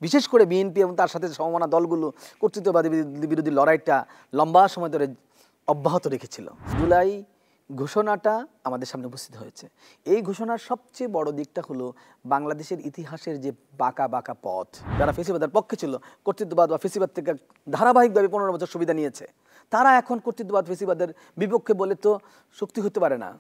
বিশেষ করে বিএনপি এবং তার সাথে সমমনা দলগুলো কর্তৃত্ববাদী বিরোধী লড়াইটা লম্বা সময় ধরে অব্যাহত রেখেছিল। জুলাই ঘোষণাটা আমাদের সামনে উপস্থিত হয়েছে। এই ঘোষণার সবচেয়ে বড় দিকটা হলো বাংলাদেশের ইতিহাসের যে বাঁকা বাঁকা পথ, যারা ফেসিবাদের পক্ষে ছিল, কর্তৃত্ববাদ বা ফেসিবাদ থেকে ধারাবাহিকভাবে 15 বছর সুবিধা নিয়েছে, তারা এখন কর্তৃত্ববাদ ফেসিবাদের বিপক্ষে বলে তো শক্তি হতে পারে না।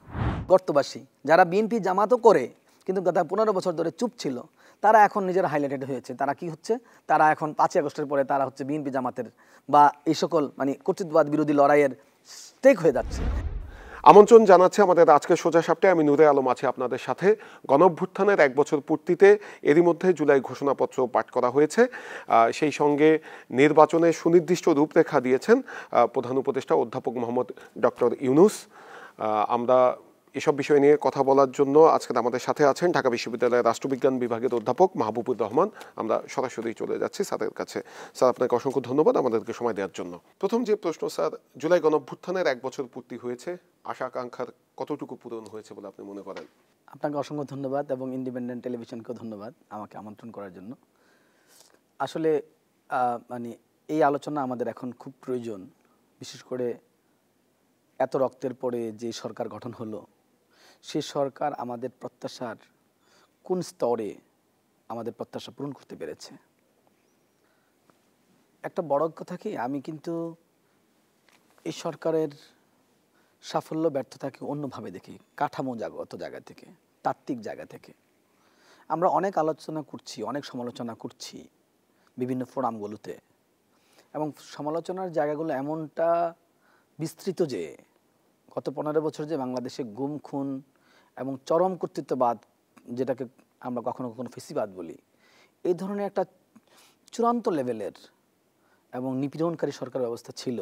গর্তবাসী যারা বিএনপি জামাতও করে কিন্তু গত 15 বছর ধরে চুপ ছিল, তারা এখন নিজেরা হাইলাইটেড হয়েছে। তারা কি হচ্ছে? তারা এখন 5ই আগস্টের পরে তারা হচ্ছে বিএনপি জামাতের বা এই সকল কর্তৃত্ববাদ বিরোধী লড়াইয়ের স্টেক হয়ে যাচ্ছে। আমন্ত্রণ জানাচ্ছে আমাদের আজকের সোজা সাপটায়। আমি নূরে আলম আছি আপনাদের সাথে। গণঅভ্যুত্থানের 1 বছর পূর্তিতে এরই মধ্যে জুলাই ঘোষণাপত্র পাঠ করা হয়েছে। সেই সঙ্গে নির্বাচনে সুনির্দিষ্ট রূপরেখা দিয়েছেন প্রধান উপদেষ্টা অধ্যাপক মোহাম্মদ ডক্টর ইউনূস। আমরা এসব বিষয় নিয়ে কথা বলার জন্য আজকে আমাদের সাথে আছেন ঢাকা বিশ্ববিদ্যালয়ের রাষ্ট্রবিজ্ঞান বিভাগের অধ্যাপক মাহবুবুর রহমান। আমরা সরাসরি চলে যাচ্ছি স্যারের কাছে। স্যার, আপনাকে অসংখ্য ধন্যবাদ আমাদেরকে সময় দেওয়ার জন্য। প্রথম যে প্রশ্ন স্যার, জুলাই গণঅভ্যুত্থানের 1 বছর পূর্তি হয়েছে, আশা আকাঙ্ক্ষার কতটুকু পূরণ হয়েছে বলে আপনি মনে করেন? আপনাকে অসংখ্য ধন্যবাদ এবং ইন্ডিপেন্ডেন্ট টেলিভিশনকেও ধন্যবাদ আমাকে আমন্ত্রণ করার জন্য। আসলে এই আলোচনা আমাদের এখন খুব প্রয়োজন, বিশেষ করে এত রক্তের পরে যে সরকার গঠন হলো, সে সরকার আমাদের প্রত্যাশার কোন স্তরে আমাদের প্রত্যাশা পূরণ করতে পেরেছে। একটা বড় কথা কি, আমি কিন্তু এই সরকারের সাফল্য ব্যর্থতাকে অন্যভাবে দেখি, কাঠামোগত জায়গা থেকে, তাত্ত্বিক জায়গা থেকে। আমরা অনেক আলোচনা করছি, অনেক সমালোচনা করছি বিভিন্ন ফোরামগুলোতে, এবং সমালোচনার জায়গাগুলো এমনটা বিস্তৃত যে গত 15 বছর যে বাংলাদেশে গুম, খুন এবং চরম কর্তৃত্ববাদ, যেটাকে আমরা কখনো কখনো ফেসিবাদ বলি, এই ধরনের একটা চূড়ান্ত লেভেলের এবং নিপীড়নকারী সরকার ব্যবস্থা ছিল,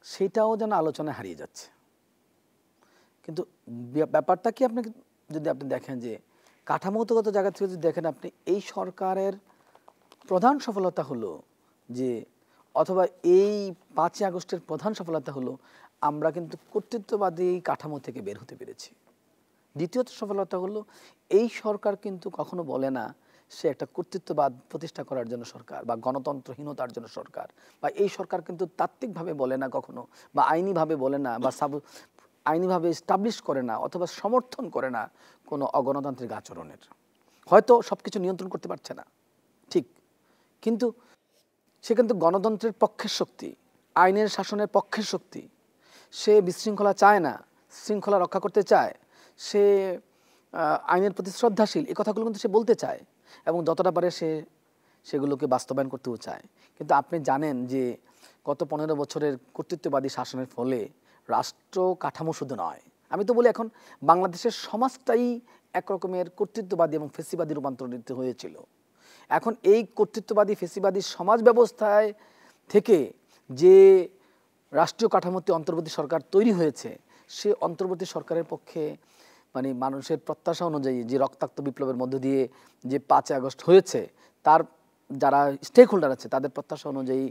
সেটাও যেন আলোচনায় হারিয়ে যাচ্ছে। কিন্তু ব্যাপারটা কি, যদি আপনি দেখেন যে কাঠামোগত জায়গা থেকে যদি দেখেন আপনি, এই সরকারের প্রধান সফলতা হলো যে, অথবা এই 5ই আগস্টের প্রধান সফলতা হলো আমরা কিন্তু কর্তৃত্ববাদী কাঠামো থেকে বের হতে পেরেছি। দ্বিতীয়ত সফলতা হলো এই সরকার কিন্তু কখনো বলে না সে একটা কর্তৃত্ববাদ প্রতিষ্ঠা করার জন্য সরকার বা গণতন্ত্রহীনতার জন্য সরকার, বা এই সরকার কিন্তু তাত্ত্বিকভাবে বলে না কখনো, বা আইনিভাবে বলে না, বা আইনিভাবে এস্টাবলিশ করে না অথবা সমর্থন করে না কোনো অগণতান্ত্রিক আচরণের। হয়তো সব কিছু নিয়ন্ত্রণ করতে পারছে না, ঠিক, কিন্তু সে কিন্তু গণতন্ত্রের পক্ষের শক্তি, আইনের শাসনের পক্ষের শক্তি। সে বিশৃঙ্খলা চায় না, শৃঙ্খলা রক্ষা করতে চায়, সে আইনের প্রতি শ্রদ্ধাশীল, এই কথাগুলো কিন্তু সে বলতে চায় এবং যতটা পারে সে সেগুলোকে বাস্তবায়ন করতেও চায়। কিন্তু আপনি জানেন যে গত 15 বছরের কর্তৃত্ববাদী শাসনের ফলে রাষ্ট্র কাঠামো শুধু নয়, আমি তো বলি এখন বাংলাদেশের সমাজটাই একরকমের কর্তৃত্ববাদী এবং ফেসিবাদী রূপান্তরিত হয়েছিল। এখন এই কর্তৃত্ববাদী ফেসিবাদী সমাজ ব্যবস্থায় থেকে যে রাষ্ট্রীয় কাঠামোতে অন্তর্বর্তী সরকার তৈরি হয়েছে, সে অন্তর্বর্তী সরকারের পক্ষে মানুষের প্রত্যাশা অনুযায়ী যে রক্তাক্ত বিপ্লবের মধ্য দিয়ে যে 5ই আগস্ট হয়েছে, তার যারা স্টেক হোল্ডার আছে তাদের প্রত্যাশা অনুযায়ী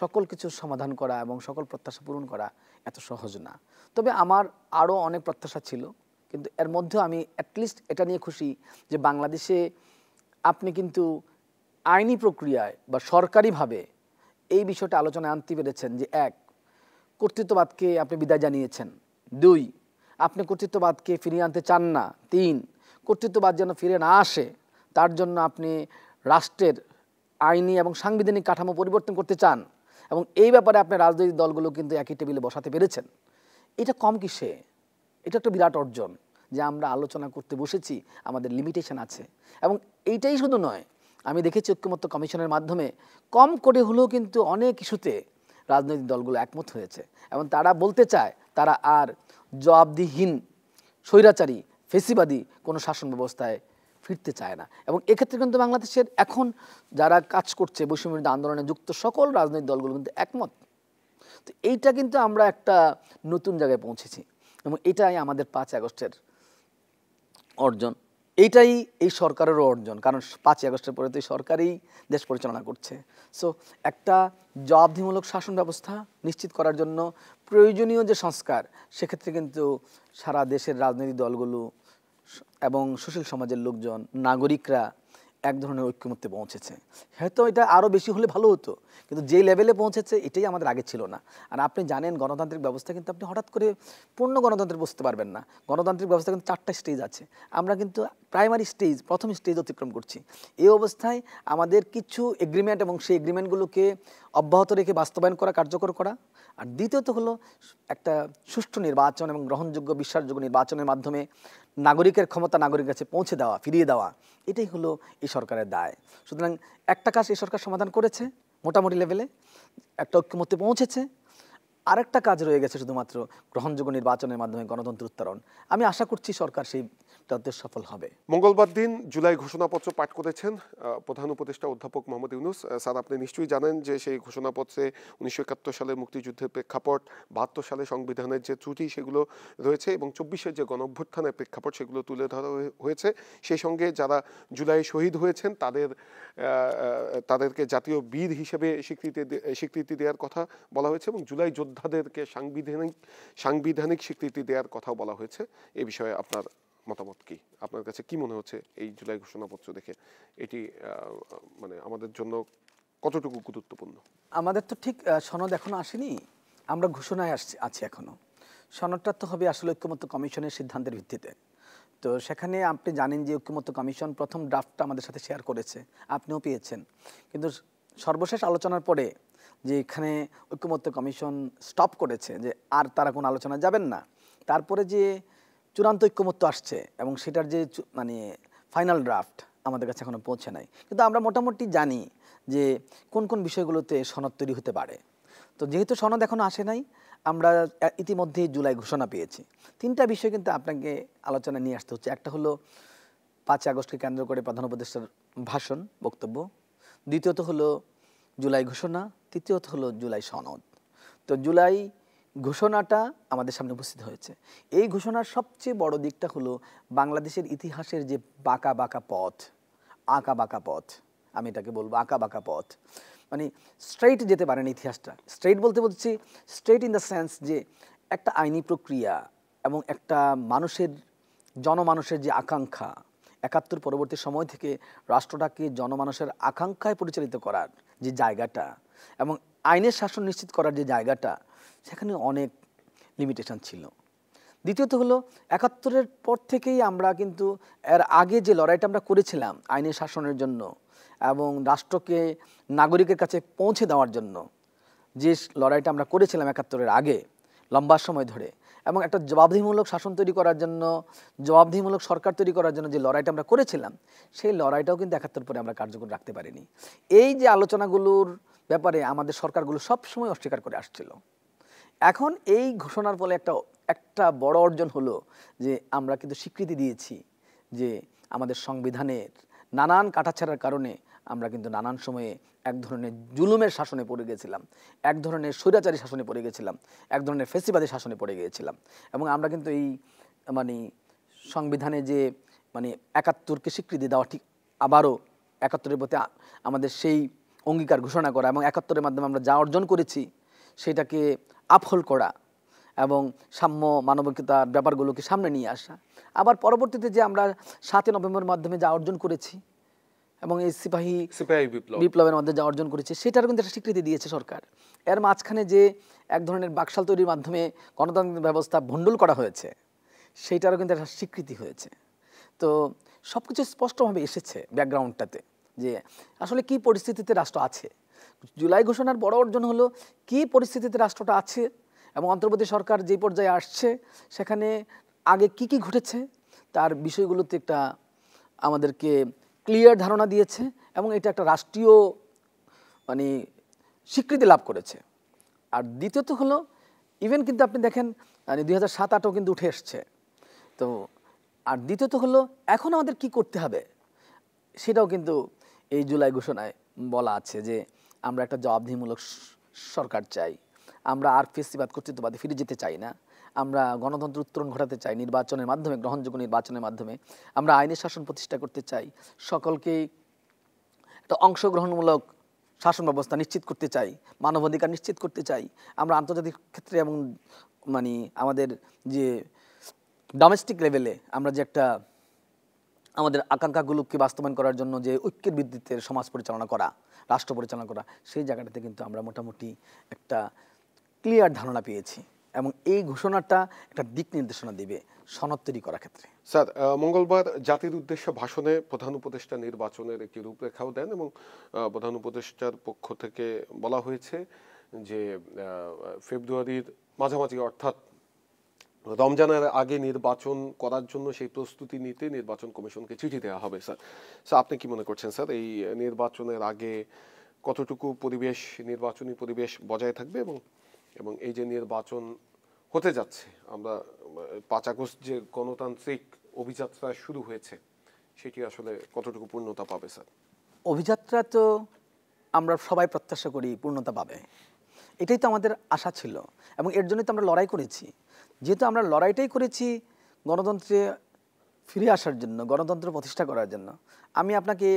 সকল কিছু সমাধান করা এবং সকল প্রত্যাশা পূরণ করা এত সহজ না। তবে আমার আরও অনেক প্রত্যাশা ছিল, কিন্তু এর মধ্যেও আমি অ্যাটলিস্ট এটা নিয়ে খুশি যে বাংলাদেশে আপনি কিন্তু আইনি প্রক্রিয়ায় বা সরকারিভাবে এই বিষয়টা আলোচনায় আনতে পেরেছেন যে, 1, কর্তৃত্ববাদকে আপনি বিদায় জানিয়েছেন, 2, আপনি কর্তৃত্ববাদকে ফিরিয়ে আনতে চান না, 3, কর্তৃত্ববাদ যেন ফিরে না আসে তার জন্য আপনি রাষ্ট্রের আইনি এবং সাংবিধানিক কাঠামো পরিবর্তন করতে চান, এবং এই ব্যাপারে আপনি রাজনৈতিক দলগুলো কিন্তু একই টেবিলে বসাতে পেরেছেন। এটা কম কিসে? এটা একটা বিরাট অর্জন যে আমরা আলোচনা করতে বসেছি, আমাদের লিমিটেশন আছে। এবং এইটাই শুধু নয়, আমি দেখেছি ঐক্যমত্য কমিশনের মাধ্যমে কম করে হলেও কিন্তু অনেক ইস্যুতে রাজনৈতিক দলগুলো একমত হয়েছে, এবং তারা বলতে চায় তারা আর জবাবদিহীন স্বৈরাচারী ফেসিবাদী কোনো শাসন ব্যবস্থায় ফিরতে চায় না। এবং এক্ষেত্রে কিন্তু বাংলাদেশের এখন যারা কাজ করছে বৈষম্যবিরোধী আন্দোলনে যুক্ত সকল রাজনৈতিক দলগুলো কিন্তু একমত। তো এইটা কিন্তু আমরা একটা নতুন জায়গায় পৌঁছেছি, এবং এটাই আমাদের 5ই আগস্টের অর্জন, এইটাই এই সরকারেরও অর্জন, কারণ 5ই আগস্টের পরে তো এই সরকারই দেশ পরিচালনা করছে। সো একটা জবাবদিহিমূলক শাসন ব্যবস্থা নিশ্চিত করার জন্য প্রয়োজনীয় যে সংস্কার, সেক্ষেত্রে কিন্তু সারা দেশের রাজনৈতিক দলগুলো এবং সুশীল সমাজের লোকজন, নাগরিকরা এক ধরনের ঐক্যমত্যে পৌঁছেছে। হয়তো এটা আরও বেশি হলে ভালো হতো, কিন্তু যেই লেভেলে পৌঁছেছে এটাই আমাদের আগে ছিল না। আর আপনি জানেন গণতান্ত্রিক ব্যবস্থা কিন্তু আপনি হঠাৎ করে পূর্ণ গণতন্ত্রে বসতে পারবেন না। গণতান্ত্রিক ব্যবস্থা কিন্তু 4টা স্টেজ আছে। আমরা কিন্তু প্রাইমারি স্টেজ, প্রথম স্টেজ অতিক্রম করছি। এই অবস্থায় আমাদের কিছু এগ্রিমেন্ট এবং সেই এগ্রিমেন্টগুলোকে অব্যাহত রেখে বাস্তবায়ন করা, কার্যকর করা। আর দ্বিতীয়ত হলো একটা সুষ্ঠু নির্বাচন এবং গ্রহণযোগ্য বিশ্বাসযোগ্য নির্বাচনের মাধ্যমে নাগরিকের ক্ষমতা নাগরিকের কাছে পৌঁছে দেওয়া, ফিরিয়ে দেওয়া। এটাই হলো এই সরকারের দায়। সুতরাং একটা কাজ এই সরকার সমাধান করেছে মোটামুটি লেভেলে, একটা ঐক্যমত্যে পৌঁছেছে। আরেকটা কাজ রয়ে গেছে শুধুমাত্র গ্রহণযোগ্য নির্বাচনের মাধ্যমে গণতন্ত্র উত্তরণ। আমি আশা করছি সরকার সেইটাতে সফল হবে। মঙ্গলবার দিন জুলাই ঘোষণাপত্র পাঠ করেছেন প্রধান উপদেষ্টা অধ্যাপক মোহাম্মদ ইউনূস। স্যার, আপনি নিশ্চয়ই জানেন যে সেই ঘোষণাপত্রে 1971 সালের মুক্তিযুদ্ধের প্রেক্ষাপট, 72 সালে সংবিধানের যে ত্রুটি সেগুলো রয়েছে এবং 24-এর যে গণঅভ্যুত্থানের প্রেক্ষাপট সেগুলো তুলে ধরা হয়েছে। সেই সঙ্গে যারা জুলাই শহীদ হয়েছেন তাদেরকে জাতীয় বীর হিসেবে স্বীকৃতি দেওয়ার কথা বলা হয়েছে এবং জুলাই যোদ্ধাদেরকে সাংবিধানিক স্বীকৃতি দেওয়ার কথা বলা হয়েছে। এ বিষয়ে আপনার মতামত কি? আপনার কাছে কি মনে হচ্ছে এই জুলাই ঘোষণাপত্র দেখে এটি মানে আমাদের জন্য কতটুকু গুরুত্বপূর্ণ? আমাদের তো ঠিক সনদ এখনো আসেনি, আমরা ঘোষণায় আছি এখনো। সনদটা তো হবে আসলে ঐক্যমত্য কমিশনের সিদ্ধান্তের ভিত্তিতে। তো সেখানে আপনি জানেন যে ঐক্যমত্য কমিশন প্রথম ড্রাফটটা আমাদের সাথে শেয়ার করেছে, আপনিও পেয়েছেন। কিন্তু সর্বশেষ আলোচনার পরে যে এখানে ঐক্যমত্য কমিশন স্টপ করেছে যে আর তারা কোনো আলোচনা যাবেন না, তারপরে যে চূড়ান্ত ঐক্যমত্য আসছে এবং সেটার যে মানে ফাইনাল ড্রাফট আমাদের কাছে এখনো পৌঁছে নাই। কিন্তু আমরা মোটামুটি জানি যে কোন কোন বিষয়গুলোতে সনদ তৈরি হতে পারে। তো যেহেতু সনদ এখনো আসে নাই, আমরা ইতিমধ্যেই জুলাই ঘোষণা পেয়েছি। 3টা বিষয় কিন্তু আপনাকে আলোচনা নিয়ে আসতে হচ্ছে। একটা হলো 5 আগস্টকে কেন্দ্র করে প্রধান উপদেষ্টার ভাষণ, বক্তব্য। দ্বিতীয়ত হলো জুলাই ঘোষণা। তৃতীয়ত হলো জুলাই সনদ। তো জুলাই ঘোষণাটা আমাদের সামনে উপস্থিত হয়েছে। এই ঘোষণার সবচেয়ে বড় দিকটা হলো বাংলাদেশের ইতিহাসের যে বাঁকা বাঁকা পথ, আঁকা বাঁকা পথ, আমি এটাকে বলবো আঁকা বাঁকা পথ, মানে স্ট্রেইট যেতে পারেন ইতিহাসটা। স্ট্রেইট বলতে বলছি স্ট্রেইট ইন দ্য সেন্স যে একটা আইনি প্রক্রিয়া এবং একটা জনমানুষের যে আকাঙ্ক্ষা, 71 পরবর্তী সময় থেকে রাষ্ট্রটাকে জনমানুষের আকাঙ্ক্ষায় পরিচালিত করার যে জায়গাটা এবং আইনের শাসন নিশ্চিত করার যে জায়গাটা, সেখানে অনেক লিমিটেশন ছিল। দ্বিতীয়ত হলো 71-এর পর থেকেই আমরা কিন্তু এর আগে যে লড়াইটা আমরা করেছিলাম আইনের শাসনের জন্য এবং রাষ্ট্রকে নাগরিকের কাছে পৌঁছে দেওয়ার জন্য, যে লড়াইটা আমরা করেছিলাম 71-এর আগে লম্বা সময় ধরে, এবং একটা জবাবদিহিমূলক শাসন তৈরি করার জন্য, জবাবদিহিমূলক সরকার তৈরি করার জন্য যে লড়াইটা আমরা করেছিলাম, সেই লড়াইটাও কিন্তু 71 পরে আমরা কার্যকর রাখতে পারিনি। এই যে আলোচনাগুলোর ব্যাপারে আমাদের সরকারগুলো সবসময় অস্বীকার করে আসছিল। এখন এই ঘোষণার ফলে একটা বড় অর্জন হলো যে আমরা কিন্তু স্বীকৃতি দিয়েছি যে আমাদের সংবিধানের নানান কাটাছাড়ার কারণে আমরা কিন্তু নানান সময়ে এক ধরনের জুলুমের শাসনে পড়ে গেছিলাম, এক ধরনের স্বৈরাচারী শাসনে পড়ে গেছিলাম, এক ধরনের ফেসিবাদী শাসনে পড়ে গিয়েছিলাম। এবং আমরা কিন্তু এই মানে সংবিধানে যে 71-কে স্বীকৃতি দেওয়া, ঠিক আবারও 71-এর প্রতি আমাদের সেই অঙ্গীকার ঘোষণা করা এবং 71-এর মাধ্যমে আমরা যা অর্জন করেছি সেটাকে আপহোল্ড করা এবং সাম্য মানবিকতার ব্যাপারগুলোকে সামনে নিয়ে আসা। আবার পরবর্তীতে যে আমরা 7 নভেম্বরের মাধ্যমে যা অর্জন করেছি এবং এই সিপাহী বিপ্লবের মধ্যে যা অর্জন করেছে সেটারও কিন্তু একটা স্বীকৃতি দিয়েছে সরকার। এর মাঝখানে যে এক ধরনের বাকশাল তৈরির মাধ্যমে গণতান্ত্রিক ব্যবস্থা ভণ্ডুল করা হয়েছে, সেইটারও কিন্তু একটা স্বীকৃতি হয়েছে। তো সব কিছু স্পষ্টভাবে এসেছে ব্যাকগ্রাউন্ডটাতে যে আসলে কি পরিস্থিতিতে রাষ্ট্র আছে। জুলাই ঘোষণার বড় অর্জন হলো কি পরিস্থিতিতে রাষ্ট্রটা আছে এবং অন্তর্বর্তী সরকার যে পর্যায়ে আসছে সেখানে আগে কি কি ঘটেছে তার বিষয়গুলোতে একটা আমাদেরকে ক্লিয়ার ধারণা দিয়েছে এবং এটা একটা রাষ্ট্রীয় স্বীকৃতি লাভ করেছে। আর দ্বিতীয়ত হলো ইভেন কিন্তু আপনি দেখেন 2007-08 কিন্তু উঠে এসছে। তো আর দ্বিতীয়ত হলো এখন আমাদের কি করতে হবে সেটাও কিন্তু এই জুলাই ঘোষণায় বলা আছে যে আমরা একটা জবাবদিহিমূলক সরকার চাই, আমরা আর ফেসিবাদ কর্তৃত্ববাদে ফিরে যেতে চাই না, আমরা গণতন্ত্র উত্তরণ ঘটাতে চাই নির্বাচনের মাধ্যমে, গ্রহণযোগ্য নির্বাচনের মাধ্যমে, আমরা আইনের শাসন প্রতিষ্ঠা করতে চাই, সকলকেই একটা অংশগ্রহণমূলক শাসন ব্যবস্থা নিশ্চিত করতে চাই, মানবাধিকার নিশ্চিত করতে চাই, আমরা আন্তর্জাতিক ক্ষেত্রে এবং আমাদের যে ডোমেস্টিক লেভেলে আমরা যে একটা আমাদের আকাঙ্ক্ষাগুলোকে বাস্তবায়ন করার জন্য যে ঐক্যের ভিত্তিতে সমাজ পরিচালনা করা, রাষ্ট্র পরিচালনা করা, সেই জায়গাটাতে কিন্তু আমরা মোটামুটি একটা ক্লিয়ার ধারণা পেয়েছি এবং এই ঘোষণাটা একটা দিক নির্দেশনা দিবে সনদ তৈরি করার ক্ষেত্রে। স্যার, মঙ্গলবার জাতির উদ্দেশ্যে ভাষণে প্রধান উপদেষ্টা নির্বাচনের একটি রূপরেখাও দেন এবং প্রধান উপদেষ্টার পক্ষ থেকে বলা হয়েছে যে ফেব্রুয়ারির মাঝামাঝি অর্থাৎ রমজানের আগে নির্বাচন করার জন্য সেই প্রস্তুতি নিতে নির্বাচন কমিশনকে চিঠি দেওয়া হবে। স্যার স্যার আপনি কি মনে করছেন স্যার, এই নির্বাচনের আগে কতটুকু পরিবেশ, নির্বাচনী পরিবেশ বজায় থাকবে এবং এই যে নির্বাচন হতে যাচ্ছে, আমরা 5 আগস্ট যে গণতান্ত্রিক অভিযাত্রা শুরু হয়েছে সেটি আসলে কতটুকু পূর্ণতা পাবে স্যার? অভিযাত্রা তো আমরা সবাই প্রত্যাশা করি পূর্ণতা পাবে, এটাই তো আমাদের আশা ছিল এবং এর জন্যই তো আমরা লড়াই করেছি। যেহেতু আমরা লড়াইটাই করেছি গণতন্ত্রে ফিরে আসার জন্য, গণতন্ত্র প্রতিষ্ঠা করার জন্য। আমি আপনাকে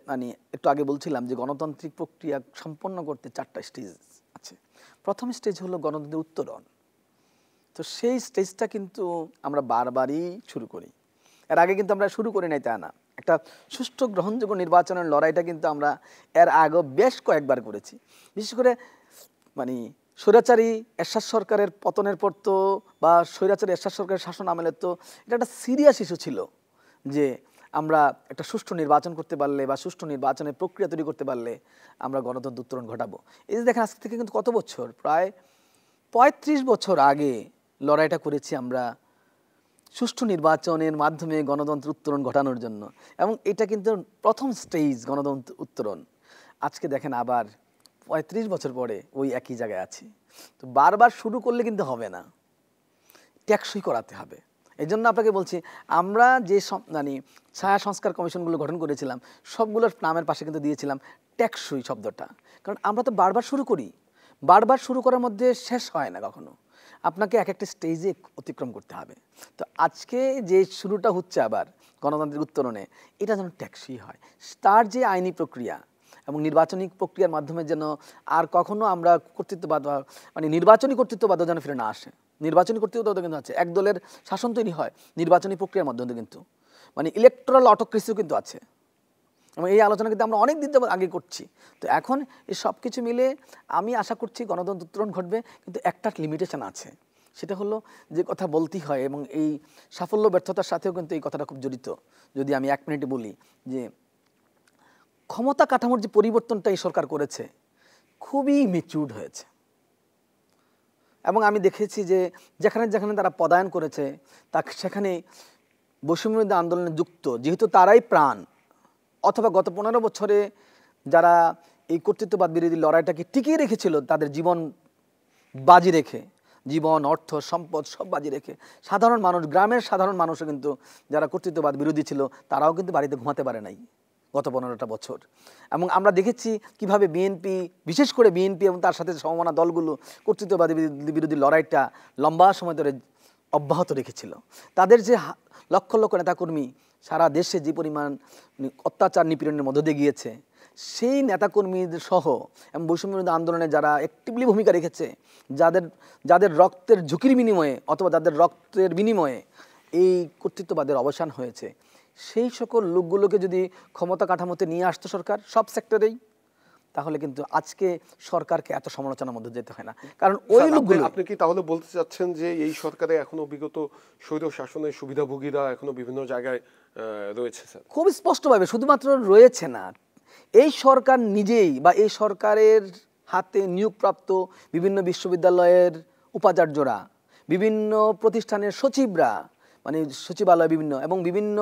মানে একটু আগে বলছিলাম যে গণতান্ত্রিক প্রক্রিয়া সম্পন্ন করতে 4টা স্টেজ আছে। প্রথম স্টেজ হলো গণতন্ত্রের উত্তরণ। তো সেই স্টেজটা কিন্তু আমরা বারবারই শুরু করি, এর আগে কিন্তু আমরা শুরু করি নাই তা না। একটা সুষ্ঠু গ্রহণযোগ্য নির্বাচনের লড়াইটা কিন্তু আমরা এর আগে বেশ কয়েকবার করেছি। বিশেষ করে মানে স্বৈরাচারী এরশাদ সরকারের পতনের পর তো বা স্বৈরাচারী এরশাদ সরকারের শাসন আমলে তো এটা একটা সিরিয়াস ইস্যু ছিল যে আমরা একটা সুষ্ঠু নির্বাচন করতে পারলে বা সুষ্ঠু নির্বাচনের প্রক্রিয়া তৈরি করতে পারলে আমরা গণতন্ত্র উত্তরণ ঘটাবো। এই যে দেখেন আজ থেকে কিন্তু কত বছর, প্রায় 35 বছর আগে লড়াইটা করেছি আমরা সুষ্ঠু নির্বাচনের মাধ্যমে গণতন্ত্র উত্তরণ ঘটানোর জন্য, এবং এটা কিন্তু প্রথম স্টেজ গণতন্ত্র উত্তরণ। আজকে দেখেন আবার 35 বছর পরে ওই একই জায়গায় আছি। তো বারবার শুরু করলে কিন্তু হবে না, টেকসই করাতে হবে। এই জন্য আপনাকে বলছি আমরা যে মানে ছায়া সংস্কার কমিশনগুলো গঠন করেছিলাম সবগুলোর নামের পাশে কিন্তু দিয়েছিলাম টেকসই শব্দটা, কারণ আমরা তো বারবার শুরু করি, বারবার শুরু করার মধ্যে শেষ হয় না কখনো, আপনাকে এক একটা স্টেজে অতিক্রম করতে হবে। তো আজকে যে শুরুটা হচ্ছে আবার গণতান্ত্রিক উত্তরণে, এটা যেন টেকসই হয়, তার যে আইনি প্রক্রিয়া এবং নির্বাচনী প্রক্রিয়ার মাধ্যমে যেন আর কখনো আমরা কর্তৃত্ববাদ মানে নির্বাচনী কর্তৃত্ববাদ যেন ফিরে না আসে। নির্বাচনী কর্তৃত্ববাদ কিন্তু আছে, এক দলের শাসন তৈরি হয় নির্বাচনী প্রক্রিয়ার মাধ্যমে, কিন্তু মানে ইলেকট্রাল অটোক্রেসিও কিন্তু আছে, এবং এই আলোচনা কিন্তু আমরা অনেক দিন যাবত আগে করছি। তো এখন এই সব কিছু মিলে আমি আশা করছি গণতন্ত্র উত্তরণ ঘটবে, কিন্তু একটা লিমিটেশন আছে, সেটা হলো যে কথা বলতেই হয় এবং এই সাফল্য ব্যর্থতার সাথেও কিন্তু এই কথাটা খুব জড়িত। যদি আমি 1 মিনিটে বলি যে ক্ষমতা কাঠামোর যে পরিবর্তনটা এই সরকার করেছে খুবই ম্যাচিউরড হয়েছে, এবং আমি দেখেছি যে যেখানে যেখানে তারা পদায়ন করেছে তা সেখানে বৈষম্যবিরোধী আন্দোলনে যুক্ত যেহেতু তারাই প্রাণ, অথবা গত 15 বছরে যারা এই কর্তৃত্ববাদ বিরোধী লড়াইটাকে টিকিয়ে রেখেছিল তাদের জীবন বাজি রেখে, জীবন অর্থ সম্পদ সব বাজি রেখে, সাধারণ মানুষ, গ্রামের সাধারণ মানুষও কিন্তু যারা কর্তৃত্ববাদ বিরোধী ছিল তারাও কিন্তু বাড়িতে ঘুমাতে পারে নাই গত 15টা বছর। এবং আমরা দেখেছি কিভাবে বিএনপি, বিশেষ করে বিএনপি এবং তার সাথে সমমনা দলগুলো কর্তৃত্ববাদ বিরোধী লড়াইটা লম্বা সময় ধরে অব্যাহত রেখেছিল। তাদের যে লক্ষ লক্ষ নেতাকর্মী সারা দেশে যে পরিমাণ অত্যাচার নিপীড়নের মধ্য দিয়ে গিয়েছে, সেই নেতাকর্মীদের সহ এবং বৈষম্যবিরোধী আন্দোলনে যারা অ্যাক্টিভলি ভূমিকা রেখেছে, যাদের রক্তের ঝুঁকির বিনিময়ে অথবা যাদের রক্তের বিনিময়ে এই কর্তৃত্ববাদের অবসান হয়েছে, সেই সকল লোকগুলোকে যদি ক্ষমতা কাঠামোতে নিয়ে আসতো সরকার সব সেক্টরেই, তাহলে কিন্তু আজকে সরকারকে এত সমালোচনার মধ্যে যেতে হয় না। কারণ ওই লোকগুলো, আপনি কি তাহলে বলতে চাচ্ছেন যে এই সরকারে এখনো বিগত স্বৈর শাসনের সুবিধাভোগীরা এখনো বিভিন্ন জায়গায় রয়েছে স্যার? খুব স্পষ্টভাবে, শুধুমাত্র রয়েছে না, এই সরকার নিজেই বা এই সরকারের হাতে নিয়োগপ্রাপ্ত বিভিন্ন বিশ্ববিদ্যালয়ের উপাচার্যরা, বিভিন্ন প্রতিষ্ঠানের সচিবরা, মানে সচিবালয় বিভিন্ন এবং বিভিন্ন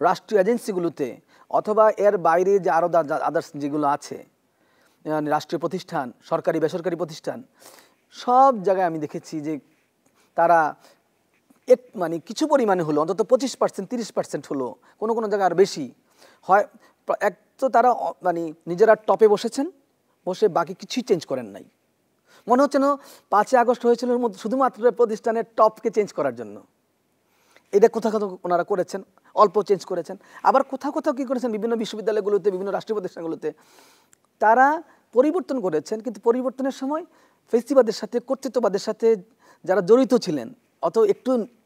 রাষ্ট্রীয় এজেন্সিগুলোতে অথবা এর বাইরে যে আরও আদার্স যেগুলো আছে রাষ্ট্রীয় প্রতিষ্ঠান, সরকারি বেসরকারি প্রতিষ্ঠান, সব জায়গায় আমি দেখেছি যে তারা মানে কিছু পরিমাণে হলো, অন্তত 25% 30% হলো, কোনো কোনো জায়গায় আর বেশি হয়। এক তো তারা মানে নিজেরা টপে বসেছেন, বসে বাকি কিছুই চেঞ্জ করেন নাই। মনে হচ্ছে না 5 আগস্ট হয়েছিল শুধুমাত্র প্রতিষ্ঠানের টপকে চেঞ্জ করার জন্য। এটা কোথাও কোথাও ওনারা করেছেন, অল্প চেঞ্জ করেছেন, আবার কোথাও কোথাও কী করেছেন বিভিন্ন বিশ্ববিদ্যালয়গুলোতে, বিভিন্ন রাষ্ট্রীয় প্রতিষ্ঠানগুলোতে তারা পরিবর্তন করেছেন, কিন্তু পরিবর্তনের সময় ফেসিবাদের সাথে, কর্তৃত্ববাদের সাথে যারা জড়িত ছিলেন অথবা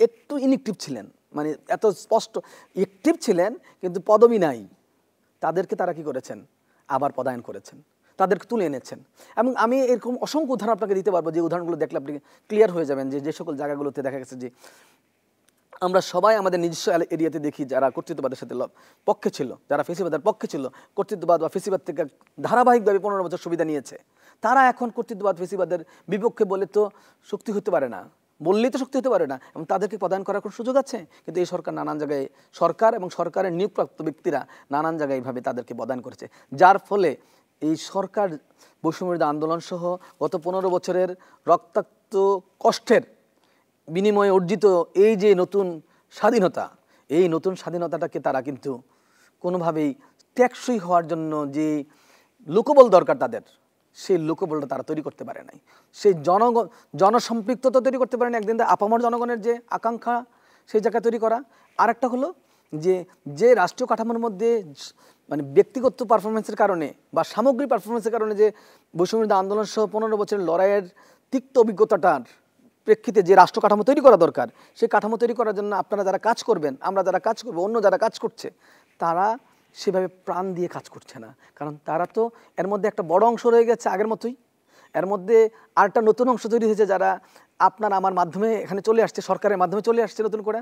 একটু ইনএক্টিভ ছিলেন, মানে এত স্পষ্ট অ্যাক্টিভ ছিলেন কিন্তু পদবি নাই, তাদেরকে তারা কি করেছেন, আবার পদায়ন করেছেন, তাদেরকে তুলে এনেছেন। এবং আমি এরকম অসংখ্য উদাহরণ আপনাকে দিতে পারবো, যে উদাহরণগুলো দেখলে আপনি ক্লিয়ার হয়ে যাবেন যে সকল জায়গাগুলোতে দেখা গেছে যে আমরা সবাই আমাদের নিজস্ব এরিয়াতে দেখি যারা কর্তৃত্ববাদের সাথে পক্ষে ছিল, যারা ফেসিবাদের পক্ষে ছিল, কর্তৃত্ববাদ বা ফেসিবাদ থেকে ধারাবাহিকভাবে 15 বছর সুবিধা নিয়েছে, তারা এখন কর্তৃত্ববাদ ফেসিবাদের বিপক্ষে বলে তো শক্তি হতে পারে না, বললেই তো শক্তি হতে পারে না, এবং তাদেরকে প্রদান করার কোনো সুযোগ আছে? কিন্তু এই সরকার নানান জায়গায়, সরকার এবং সরকারের নিয়োগপ্রাপ্ত ব্যক্তিরা নানান জায়গায় এইভাবে তাদেরকে প্রদান করেছে, যার ফলে এই সরকার বৈষম্যবিরোধী আন্দোলন সহ গত 15 বছরের রক্তাক্ত কষ্টের বিনিময়ে অর্জিত এই যে নতুন স্বাধীনতা, এই নতুন স্বাধীনতাটাকে তারা কিন্তু কোনোভাবেই টেকসই হওয়ার জন্য যে লোকবল দরকার তাদের, সেই লোকবলটা তারা তৈরি করতে পারে নাই, সেই জনসম্পৃক্ততা তৈরি করতে পারে না। একদিন আপামর জনগণের যে আকাঙ্ক্ষা সেই জায়গা তৈরি করা, আরেকটা হলো যে রাষ্ট্রীয় কাঠামোর মধ্যে মানে ব্যক্তিগত পারফরমেন্সের কারণে বা সামগ্রিক পারফরমেন্সের কারণে যে বৈষম্যবিরোধী আন্দোলন সহ 15 বছরের লড়াইয়ের তিক্ত অভিজ্ঞতাটার প্রেক্ষিতে যে রাষ্ট্র কাঠামো তৈরি করা দরকার, সেই কাঠামো তৈরি করার জন্য আপনারা যারা কাজ করবেন, আমরা যারা কাজ করবো, অন্য যারা কাজ করছে, তারা সেভাবে প্রাণ দিয়ে কাজ করছে না। কারণ তারা তো এর মধ্যে একটা বড় অংশ রয়ে গেছে আগের মতোই, এর মধ্যে আরেকটা নতুন অংশ তৈরি হয়েছে যারা আপনার আমার মাধ্যমে এখানে চলে আসছে, সরকারের মাধ্যমে চলে আসছে নতুন করে।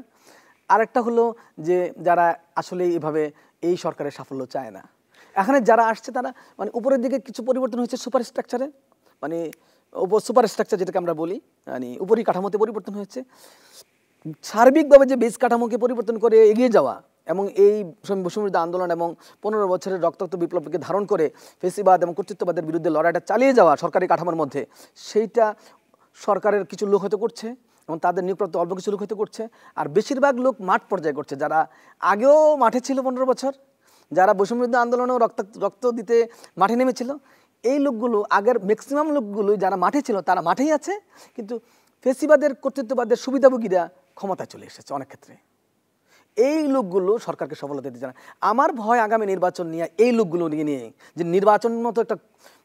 আরেকটা হলো যে যারা আসলে এইভাবে এই সরকারের সাফল্য চায় না। এখানে যারা আসছে তারা মানে উপরের দিকে কিছু পরিবর্তন হয়েছে সুপার স্ট্রাকচারে, মানে সুপার স্ট্রাকচার যেটাকে আমরা বলি, মানে উপরি কাঠামোতে পরিবর্তন হয়েছে। সার্বিকভাবে যে বেস কাঠামোকে পরিবর্তন করে এগিয়ে যাওয়া এবং এই বৈষম্যবিরোধী আন্দোলন এবং 15 বছরের রক্তাক্ত বিপ্লবকে ধারণ করে ফেসিবাদ এবং কর্তৃত্ববাদের বিরুদ্ধে লড়াইটা চালিয়ে যাওয়া সরকারি কাঠামোর মধ্যে, সেইটা সরকারের কিছু লোক হয়তো করছে এবং তাদের নিয়োগপ্রাপ্ত অল্প কিছু লোক হয়তো করছে, আর বেশিরভাগ লোক মাঠ পর্যায়ে করছে, যারা আগেও মাঠে ছিল 15 বছর, যারা বৈষম্যবিরোধী আন্দোলনেও রক্ত দিতে মাঠে নেমেছিল, এই লোকগুলো আগের ম্যাক্সিমাম লোকগুলো যারা মাঠে ছিল তারা মাঠেই আছে, কিন্তু ফেসিবাদের কর্তৃত্ববাদের সুবিধাভোগীরা ক্ষমতায় চলে এসেছে অনেক ক্ষেত্রে। এই লোকগুলো সরকারকে সফলতা দিতে চায় না। আমার ভয় আগামী নির্বাচন নিয়ে এই লোকগুলো নিয়ে যে নির্বাচন মতো একটা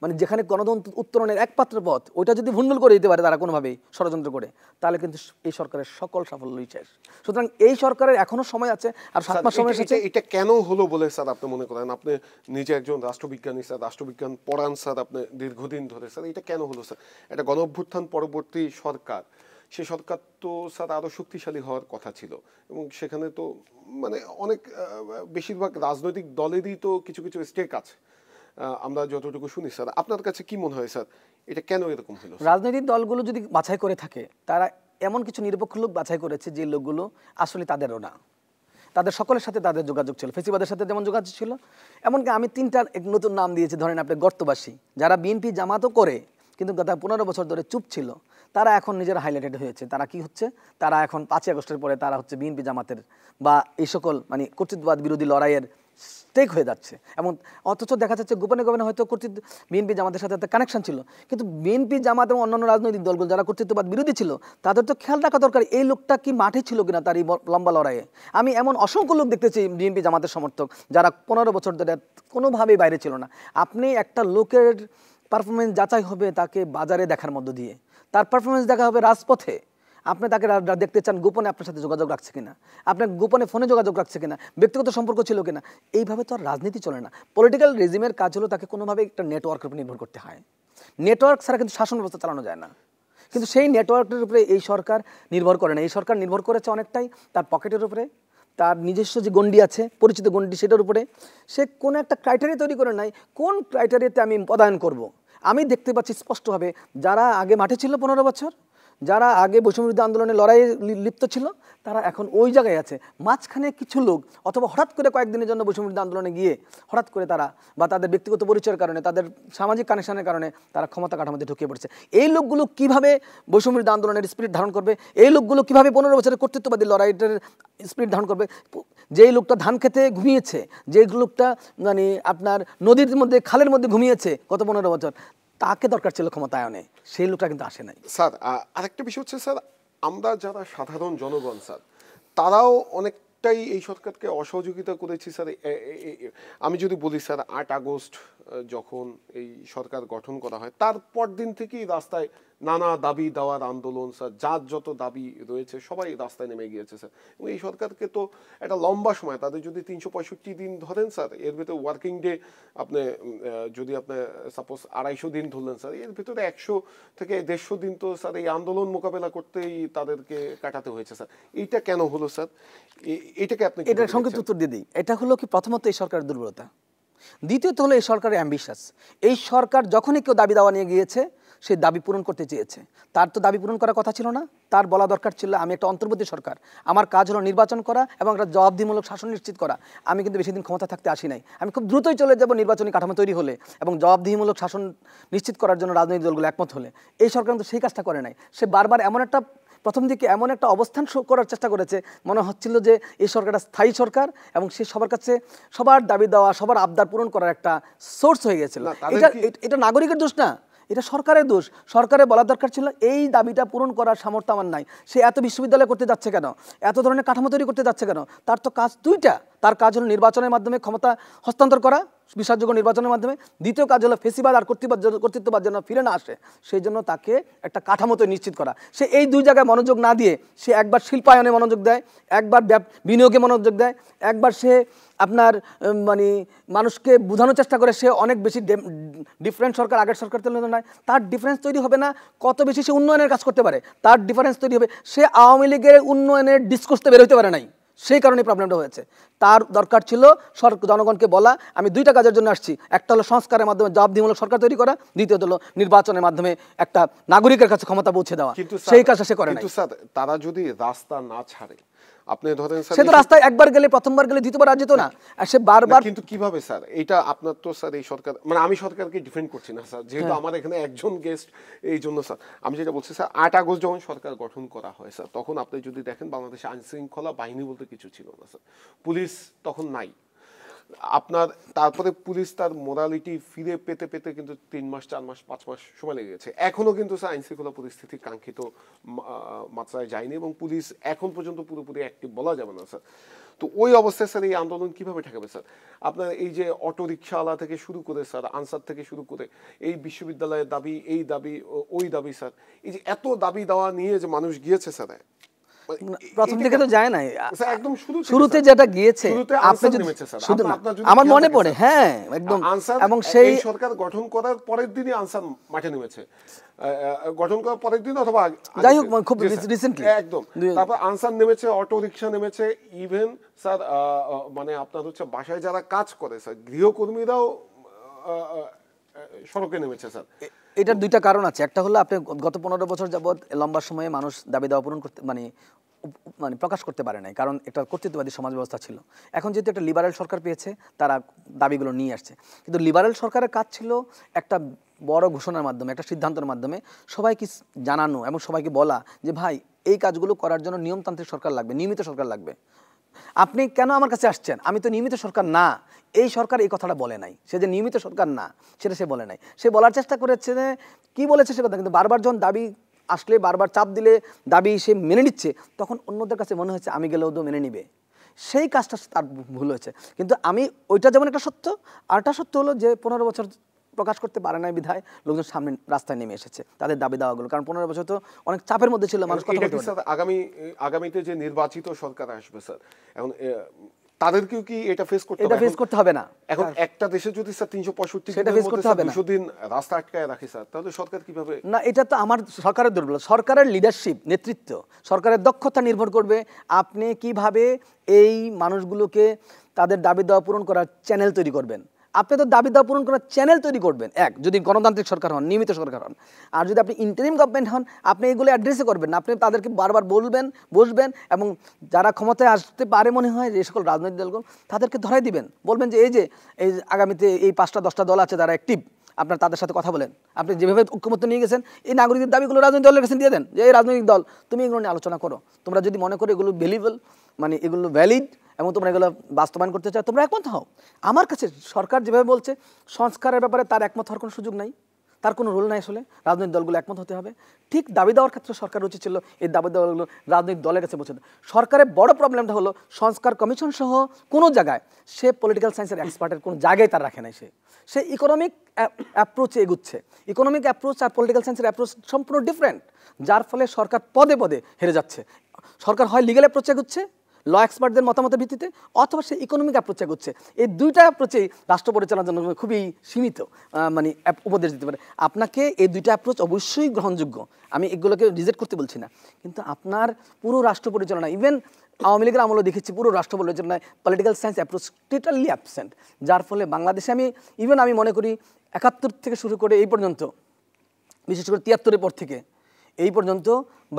মানে যেখানে গণতন্ত্র উত্তরণের একমাত্র পথ, ওইটা যদি ভুন্ডল করে দিতে পারে তারা কোনোভাবেই ষড়যন্ত্র করে, তাহলে কিন্তু এই সরকারের সকল সাফল্যই শেষ। সুতরাং এই সরকারের এখনো সময় আছে, আর 7 মাস সময় আছে। এটা কেন হলো বলে স্যার আপনি মনে করেন? আপনি নিজে একজন রাষ্ট্রবিজ্ঞানী স্যার, রাষ্ট্রবিজ্ঞান পড়ান স্যার আপনি দীর্ঘদিন ধরে স্যার, এটা কেন হলো স্যার? এটা গণঅভ্যুত্থান পরবর্তী সরকার, সে সরকার তো স্যার আরো শক্তিশালী হওয়ার কথা ছিল, এবং সেখানে তো মানে অনেক বেশিরভাগ রাজনৈতিক দলেরই তো কিছু কিছু স্টেক আছে আমরা যতটুকু শুনি স্যার। আপনার কাছে কি মনে হয় স্যার, এটা কেন এরকম হলো? রাজনৈতিক দলগুলো যদি বাছাই করে থাকে, তারা এমন কিছু নিরপেক্ষ লোক বাছাই করেছে যে লোকগুলো আসলে তাদেরও না, তাদের সকলের সাথে তাদের যোগাযোগ ছিল, ফেসিবাদের সাথে যেমন যোগাযোগ ছিল। এমনকি আমি 3টা নতুন নাম দিয়েছি, ধরেন আপনি গর্তবাসী, যারা বিএনপি জামাতও করে কিন্তু গত 15 বছর ধরে চুপ ছিল, তারা এখন নিজেরা হাইলাইটেড হয়েছে। তারা কি হচ্ছে, তারা এখন 5ই আগস্টের পরে তারা হচ্ছে বিএনপি জামাতের বা এই সকল মানে কর্তৃত্ববাদ বিরোধী লড়াইয়ের স্টেক হয়ে যাচ্ছে। এবং অথচ দেখা যাচ্ছে গোপনে গোপনে হয়তো বিএনপি জামাতের সাথে একটা কানেকশন ছিল, কিন্তু বিএনপি জামাত এবং অন্যান্য রাজনৈতিক দলগুলো যারা কর্তৃত্ববাদ বিরোধী ছিল, তাদের তো খেয়াল রাখা দরকার এই লোকটা কি মাঠে ছিল কিনা তার এই লম্বা লড়াইয়ে। আমি এমন অসংখ্য লোক দেখতেছি বিএনপি জামাতের সমর্থক যারা 15 বছর ধরে কোনোভাবেই বাইরে ছিল না। আপনি একটা লোকের পারফরমেন্স যাচাই হবে তাকে বাজারে দেখার মধ্য দিয়ে, তার পারফরমেন্স দেখা হবে রাজপথে। আপনি তাকে দেখতে চান গোপনে আপনার সাথে যোগাযোগ রাখছে কিনা, আপনার গোপনে ফোনে যোগাযোগ রাখছে কিনা, ব্যক্তিগত সম্পর্ক ছিল কিনা। এইভাবে তো আর রাজনীতি চলে না। পলিটিক্যাল রেজিমের কাজ হলো তাকে কোনোভাবে একটা নেটওয়ার্কের উপর নির্ভর করতে হয়। নেটওয়ার্ক ছাড়া কিন্তু শাসন ব্যবস্থা চালানো যায় না। কিন্তু সেই নেটওয়ার্কের উপরে এই সরকার নির্ভর করে না। এই সরকার নির্ভর করেছে অনেকটাই তার পকেটের উপরে, তার নিজস্ব যে গণ্ডি আছে, পরিচিত গণ্ডি, সেটার উপরে। সে কোনো একটা ক্রাইটেরিয়া তৈরি করে নাই, কোন ক্রাইটেরিয়াতে আমি পদায়ন করব। আমি দেখতে পাচ্ছি স্পষ্টভাবে যারা আগে মাঠে ছিল 15 বছর, যারা আগে বৈষম্যবিরোধী আন্দোলনে লড়াইয়ে লিপ্ত ছিল, তারা এখন ওই জায়গায় আছে। মাঝখানে কিছু লোক অথবা হঠাৎ করে কয়েকদিনের জন্য বৈষম্যবিরোধী আন্দোলনে গিয়ে হঠাৎ করে তারা বা তাদের ব্যক্তিগত পরিচয়ের কারণে, তাদের সামাজিক কানেকশনের কারণে তারা ক্ষমতা কাঠামোতে ঢুকিয়ে পড়ছে। এই লোকগুলো কিভাবে বৈষম্যবিরোধী আন্দোলনের স্পিরিট ধারণ করবে, এই লোকগুলো কিভাবে 15 বছরের কর্তৃত্ববাদী লড়াইটার স্পিরিট ধারণ করবে। যেই লোকটা ধান খেতে ঘুমিয়েছে, যেই লোকটা মানে আপনার নদীর মধ্যে খালের মধ্যে ঘুমিয়েছে গত 15 বছর, তাকে দরকার ছিল ক্ষমতায়নে, সেই লোকটা কিন্তু আসে নাই। স্যার আরেকটা বিষয় হচ্ছে স্যার, আমরা যারা সাধারণ জনগণ স্যার, তারাও অনেক সরকারটাই এই সরকারকে অসহযোগিতা করেছে স্যার। আমি যদি বলি স্যার 8 আগস্ট যখন এই সরকার গঠন করা হয় তারপর দিন থেকেই রাস্তায় নানা দাবি দেওয়ার আন্দোলন স্যার, যার যত দাবি রয়েছে সবাই রাস্তায় নেমে গিয়েছে স্যার। এবং এই সরকারকে তো একটা লম্বা সময়, তাদের যদি 365 দিন ধরেন স্যার, এর ভিতরে ওয়ার্কিং ডে আপনি যদি আপনি সাপোজ 250 দিন ধরলেন স্যার, এর ভিতরে 100 থেকে 150 দিন তো স্যার এই আন্দোলন মোকাবেলা করতেই তাদেরকে কাটাতে হয়েছে স্যার। এইটা কেন হলো স্যার? এটাকে আপনি এটার সংক্ষিপ্ত উত্তর দিয়ে দিই। এটা হলো কি, প্রথমত এই সরকারের দুর্বলতা, দ্বিতীয়ত হলো এই সরকারের অ্যাম্বিশাস। এই সরকার যখনই কেউ দাবি দাওয়া নিয়ে গিয়েছে সে দাবি পূরণ করতে চেয়েছে। তার তো দাবি পূরণ করার কথা ছিল না, তার বলা দরকার ছিল আমি একটা অন্তর্বর্তী সরকার, আমার কাজ হলো নির্বাচন করা এবং একটা জবাবদিহিমূলক শাসন নিশ্চিত করা। আমি কিন্তু বেশি দিন ক্ষমতা থাকতে আসি নাই, আমি খুব দ্রুতই চলে যাব নির্বাচনী কাঠামো তৈরি হলে এবং জবাবদিহিমূলক শাসন নিশ্চিত করার জন্য রাজনৈতিক দলগুলো একমত হলে। এই সরকার কিন্তু সেই কাজটা করে নাই। সে বারবার এমন একটা প্রথম দিকে এমন একটা অবস্থান করার চেষ্টা করেছে, মনে হচ্ছিল যে এই সরকারটা স্থায়ী সরকার এবং সে সবার কাছে সবার দাবি দেওয়া, সবার আবদার পূরণ করার একটা সোর্স হয়ে গেছিল। এটা নাগরিকের দোষ না, এটা সরকারের দোষ। সরকারের বলা দরকার ছিল এই দাবিটা পূরণ করার সামর্থ্য আমার নাই, সে এত বিশ্ববিদ্যালয় করতে যাচ্ছে কেন, এত ধরনের কাঠামো তৈরি করতে যাচ্ছে কেন? তার তো কাজ দুইটা, তার কাজ হলো নির্বাচনের মাধ্যমে ক্ষমতা হস্তান্তর করা, বিশ্বাসযোগ্য নির্বাচনের মাধ্যমে। দ্বিতীয় কাজ হলো ফেসিবাদ আর কর্তৃত্ববাদ যেন ফিরে না আসে, সেই জন্য তাকে একটা কাঠামো তৈরি নিশ্চিত করা। সে এই দুই জায়গায় মনোযোগ না দিয়ে সে একবার শিল্পায়নে মনোযোগ দেয়, একবার বিনিয়োগে মনোযোগ দেয়, একবার সে আপনার মানে মানুষকে বোঝানোর চেষ্টা করে সে অনেক বেশি ডিফারেন্ট সরকার, আগের সরকার তুলনায় নয়। তার ডিফারেন্স তৈরি হবে না কত বেশি সে উন্নয়নের কাজ করতে পারে, তার ডিফারেন্স তৈরি হবে সে আওয়ামী লীগের উন্নয়নের ডিসকোর্সে বের হতে পারে নাই, সেই কারণে প্রবলেমটা হয়েছে। তার দরকার ছিল জনগণকে বলা আমি দুইটা কাজের জন্য আসছি, একটা হলো সংস্কারের মাধ্যমে জবাবদিহিমূলক সরকার তৈরি করা, দ্বিতীয়ত হলো নির্বাচনের মাধ্যমে একটা নাগরিকের কাছে ক্ষমতা পৌঁছে দেওয়া। সেই কাজটা সে করে নাই। কিন্তু স্যার তারা যদি রাস্তা না ছাড়ে, আপনি ধরেন সে তো রাস্তায় একবার গেলে, প্রথমবার গেলে দ্বিতীয়বার আর যেত না, আর সে বারবার। কিন্তু কিভাবে স্যার এটা আপনার তো স্যার এই সরকার, মানে আমি সরকারকে ডিফেন্ড করছি না স্যার, যেহেতু আমার এখানে একজন গেস্ট, এই জন্য স্যার আমি যেটা বলছি স্যার, 8 আগস্ট যখন সরকার গঠন করা হয় স্যার, তখন আপনি যদি দেখেন বাংলাদেশে আইন শৃঙ্খলা বাহিনী বলতে কিছু ছিল না স্যার, পুলিশ তখন নাই আপনার। তারপরে পুলিশ তার মোরালিটি ফিরে পেতে পেতে কিন্তু 3 মাস 4 মাস 5 মাস সময় লেগে গেছে। এখনো কিন্তু স্যার আইন শৃঙ্খলা পরিস্থিতি কাঙ্ক্ষিত মাত্রায় যায়নি এবং পুলিশ এখন পর্যন্ত পুরোপুরি অ্যাক্টিভ বলা যাবে না স্যার। তো ওই অবস্থায় স্যার এই আন্দোলন কিভাবে ঠেকাবে স্যার? আপনার এই যে অটো রিক্সাওয়ালা থেকে শুরু করে স্যার, আনসার থেকে শুরু করে এই বিশ্ববিদ্যালয়ের দাবি, এই দাবি, ওই দাবি স্যার, এই যে এত দাবি দেওয়া নিয়ে যে মানুষ গিয়েছে স্যার, প্রথম দিকে তো যায় নাই, একদম শুরুতে যেটা গিয়েছে আমার মনে পড়ে, হ্যাঁ একদম। এবং সেই সরকার গঠন করার পরের দিনই আনসার মাঠে নেমেছে, গঠন করার পরের দিন অথবা যাই হোক খুব রিসেন্টলি একদম। তারপর আনসার নেমেছে, অটো রিক্সা নেমেছে, ইভেন স্যার মানে আপনার হচ্ছে বাসায় যারা কাজ করে স্যার, গৃহকর্মীরাও সড়কে নেমেছে স্যার। এটার দুইটা কারণ আছে। একটা হলো আপনি গত 15 বছর যাবৎ লম্বা সময়ে মানুষ দাবি দাওয়া পূরণ করতে মানে প্রকাশ করতে পারে নাই, কারণ একটা কর্তৃত্ববাদী সমাজ ব্যবস্থা ছিল। এখন যেহেতু একটা লিবারেল সরকার পেয়েছে, তারা দাবিগুলো নিয়ে আসছে। কিন্তু লিবারেল সরকারের কাজ ছিল একটা বড় ঘোষণার মাধ্যমে, একটা সিদ্ধান্তের মাধ্যমে সবাইকে জানানো এবং সবাইকে বলা যে ভাই এই কাজগুলো করার জন্য নিয়মতান্ত্রিক সরকার লাগবে, নিয়মিত সরকার লাগবে। আপনি কেন আমার কাছে আসছেন? আমি তো নিয়মিত সরকার না। এই সরকার এই কথাটা বলে নাই, সে যে নিয়মিত সরকার না সেটা সে বলে নাই। সে বলার চেষ্টা করেছে, কি বলেছে সে কথা, কিন্তু বারবার যখন দাবি আসলে, বারবার চাপ দিলে দাবি সে মেনে নিচ্ছে, তখন অন্যদের কাছে মনে হচ্ছে আমি গেলেও তো মেনে নিবে। সেই কাজটা তার ভুল হয়েছে। কিন্তু আমি ওইটা যেমন একটা সত্য, আরেকটা সত্য হলো যে 15 বছর প্রকাশ করতে পারে নাই বিধায় লোকজন সামনে রাস্তায় নেমে এসেছে তাদের দাবি দাওয়াগুলো। কারণ 15 বছর তো অনেক চাপের মধ্যে ছিল মানুষ। আগামীতে যে নির্বাচিত সরকার আসবে স্যার, এখন তাদেরকেও কি এটা ফেস করতে হবে না? এখন একটা দেশে যদি স্যার 365 200 দিন রাস্তা আটকায় রাখে স্যার, তাহলে সরকার কিভাবে? না, এটা তো আমার সরকারের দুর্বলতা। সরকারের লিডারশিপ, নেতৃত্ব, সরকারের দক্ষতা নির্ভর করবে আপনি কিভাবে এই মানুষগুলোকে তাদের দাবি দাওয়া পূরণ করার চ্যানেল তৈরি করবেন। আপনি তো দাবি দাওয়া পূরণ করার চ্যানেল তৈরি করবেন, এক যদি গণতান্ত্রিক সরকার হন, নিয়মিত সরকার হন। আর যদি আপনি ইন্টারিম গভর্নমেন্ট হন, আপনি এগুলো অ্যাড্রেসে করবেন না, আপনি তাদেরকে বারবার বলবেন, বসবেন এবং যারা ক্ষমতায় আসতে পারে মনে হয় যে সকল রাজনৈতিক দলগুলো, তাদেরকে ধরাই দিবেন, বলবেন যে এই আগামীতে এই 5টা 10টা দল আছে যারা অ্যাক্টিভ, আপনার তাদের সাথে কথা বলেন। আপনি যেভাবে ঐক্যমত্য নিয়ে গেছেন, এই নাগরিকদের দাবিগুলো রাজনৈতিক দলের কাছে দিয়ে দেন যে এই রাজনৈতিক দল তুমি এগুলো নিয়ে আলোচনা করো, তোমরা যদি মনে করো এগুলো ভ্যালিবল, মানে এগুলো ভ্যালিড এবং তোমরা এগুলো বাস্তবায়ন করতে চাও, তোমরা একমত হও। আমার কাছে সরকার যেভাবে বলছে সংস্কারের ব্যাপারে তার একমত হওয়ার কোনো সুযোগ নাই। তার কোনো রোল নাই আসলে। রাজনৈতিক দলগুলো একমত হতে হবে। ঠিক দাবি দেওয়ার ক্ষেত্রে সরকার উচিত ছিল এই দাবি দেওয়াগুলো রাজনৈতিক দলের কাছে পৌঁছে দেয়। সরকারের বড় প্রবলেমটা হলো সংস্কার কমিশন সহ কোনো জায়গায় সে পলিটিক্যাল সায়েন্সের এক্সপার্টের কোনো জায়গায় তার রাখে নাই। সে ইকোনমিক অ্যাপ্রোচে এগুচ্ছে। ইকোনমিক অ্যাপ্রোচ আর পলিটিক্যাল সায়েন্সের অ্যাপ্রোচ সম্পূর্ণ ডিফারেন্ট, যার ফলে সরকার পদে পদে হেরে যাচ্ছে। সরকার হয় লিগ্যাল অ্যাপ্রোচে এগুচ্ছে ল এক্সপার্টদের মতামতের ভিত্তিতে, অথবা সে ইকোনমিক অ্যাপ্রোচে এগুচ্ছে। এই দুইটা অ্যাপ্রোচেই রাষ্ট্র পরিচালনার জন্য খুবই সীমিত মানে উপদেশ দিতে পারে। আপনাকে এই দুইটা অ্যাপ্রোচ অবশ্যই গ্রহণযোগ্য, আমি এগুলোকে রিজেক্ট করতে বলছি না, কিন্তু আপনার পুরো রাষ্ট্র পরিচালনা, ইভেন আওয়ামী লীগের আমলেও দেখেছি পুরো রাষ্ট্র পরিচালনায় political science approach totally absent, যার ফলে বাংলাদেশে আমি মনে করি 71 থেকে শুরু করে এই পর্যন্ত, বিশেষ করে 73-এর পর থেকে এই পর্যন্ত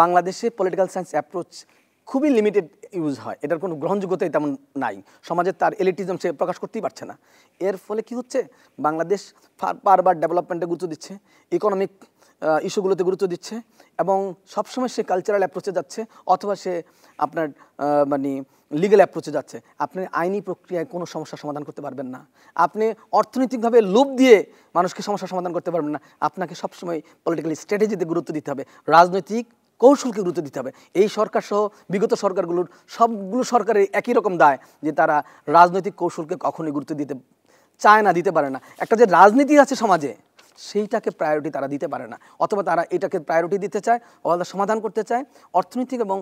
বাংলাদেশে পলিটিক্যাল সায়েন্স অ্যাপ্রোচ খুবই লিমিটেড ইউজ হয়। এটার কোনো গ্রহণযোগ্যতাই তেমন নাই। সমাজে তার এলিটিজম সে প্রকাশ করতেই পারছে না। এর ফলে কি হচ্ছে, বাংলাদেশ বারবার ডেভেলপমেন্টে গুরুত্ব দিচ্ছে, ইকোনমিক ইস্যুগুলোতে গুরুত্ব দিচ্ছে, এবং সবসময় সে কালচারাল অ্যাপ্রোচে যাচ্ছে, অথবা সে আপনার মানে লিগ্যাল অ্যাপ্রোচে যাচ্ছে। আপনি আইনি প্রক্রিয়ায় কোনো সমস্যার সমাধান করতে পারবেন না। আপনি অর্থনৈতিকভাবে লোভ দিয়ে মানুষকে সমস্যার সমাধান করতে পারবেন না। আপনাকে সবসময় পলিটিক্যাল স্ট্র্যাটেজিতে গুরুত্ব দিতে হবে, রাজনৈতিক কৌশলকে গুরুত্ব দিতে হবে। এই সরকার সহ বিগত সরকারগুলোর সবগুলো সরকারের একই রকম দায় যে তারা রাজনৈতিক কৌশলকে কখনোই গুরুত্ব দিতে চায় না, দিতে পারে না। একটা যে রাজনীতি আছে সমাজে, সেইটাকে প্রায়োরিটি তারা দিতে পারে না, অথবা তারা এটাকে প্রায়োরিটি দিতে চায়, অথবা সমাধান করতে চায় অর্থনৈতিক এবং